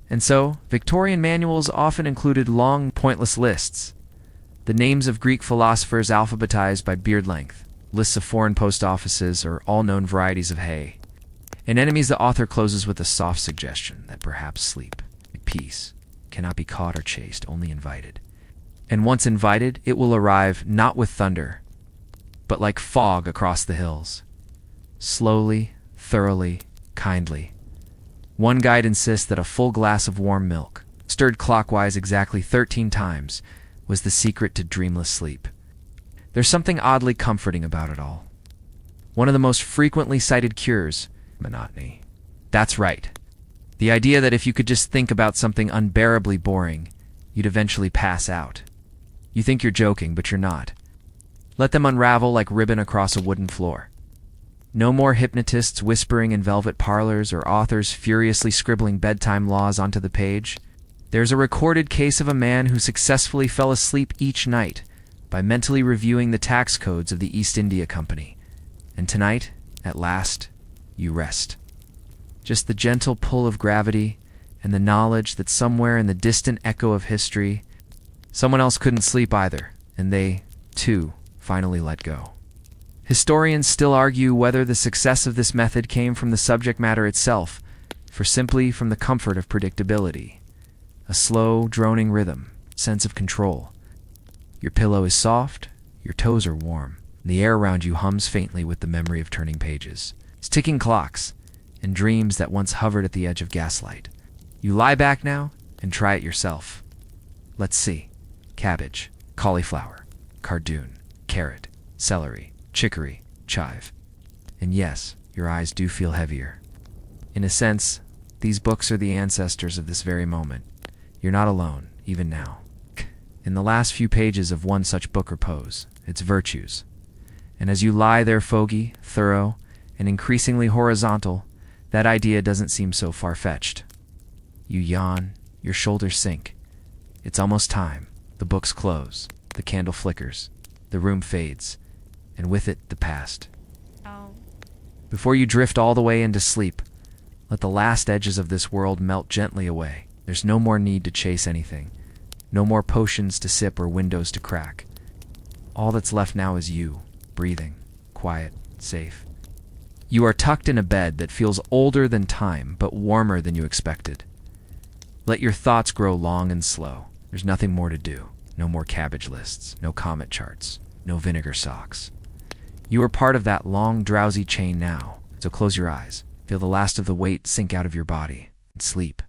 And so, Victorian manuals often included long, pointless lists. The names of Greek philosophers alphabetized by beard length, lists of foreign post offices, or all known varieties of hay. In Enemies, the author closes with a soft suggestion that perhaps sleep, peace, cannot be caught or chased, only invited. And once invited, it will arrive not with thunder, but like fog across the hills. Slowly, thoroughly, kindly. One guide insists that a full glass of warm milk, stirred clockwise exactly 13 times, was the secret to dreamless sleep. There's something oddly comforting about it all. One of the most frequently cited cures, monotony. That's right. The idea that if you could just think about something unbearably boring, you'd eventually pass out. You think you're joking, but you're not. Let them unravel like ribbon across a wooden floor. No more hypnotists whispering in velvet parlors or authors furiously scribbling bedtime laws onto the page. There's a recorded case of a man who successfully fell asleep each night by mentally reviewing the tax codes of the East India Company. And tonight, at last, you rest. Just the gentle pull of gravity and the knowledge that somewhere in the distant echo of history, someone else couldn't sleep either, and they, too, finally let go. Historians still argue whether the success of this method came from the subject matter itself, or simply from the comfort of predictability. A slow, droning rhythm, sense of control. Your pillow is soft, your toes are warm, and the air around you hums faintly with the memory of turning pages. It's ticking clocks, and dreams that once hovered at the edge of gaslight. You lie back now and try it yourself. Let's see. Cabbage, cauliflower, cardoon, carrot, celery, chicory, chive. And yes, your eyes do feel heavier. In a sense, these books are the ancestors of this very moment. You're not alone, even now. In the last few pages of one such book repose, its virtues. And as you lie there foggy, thorough, and increasingly horizontal, that idea doesn't seem so far-fetched. You yawn, your shoulders sink. It's almost time. The books close, the candle flickers, the room fades, and with it the past. Before you drift all the way into sleep, let the last edges of this world melt gently away. There's no more need to chase anything, no more potions to sip or windows to crack. All that's left now is you, breathing, quiet, safe. You are tucked in a bed that feels older than time, but warmer than you expected. Let your thoughts grow long and slow. There's nothing more to do. No more cabbage lists, no comet charts, no vinegar socks. You are part of that long, drowsy chain now, so close your eyes. Feel the last of the weight sink out of your body and sleep.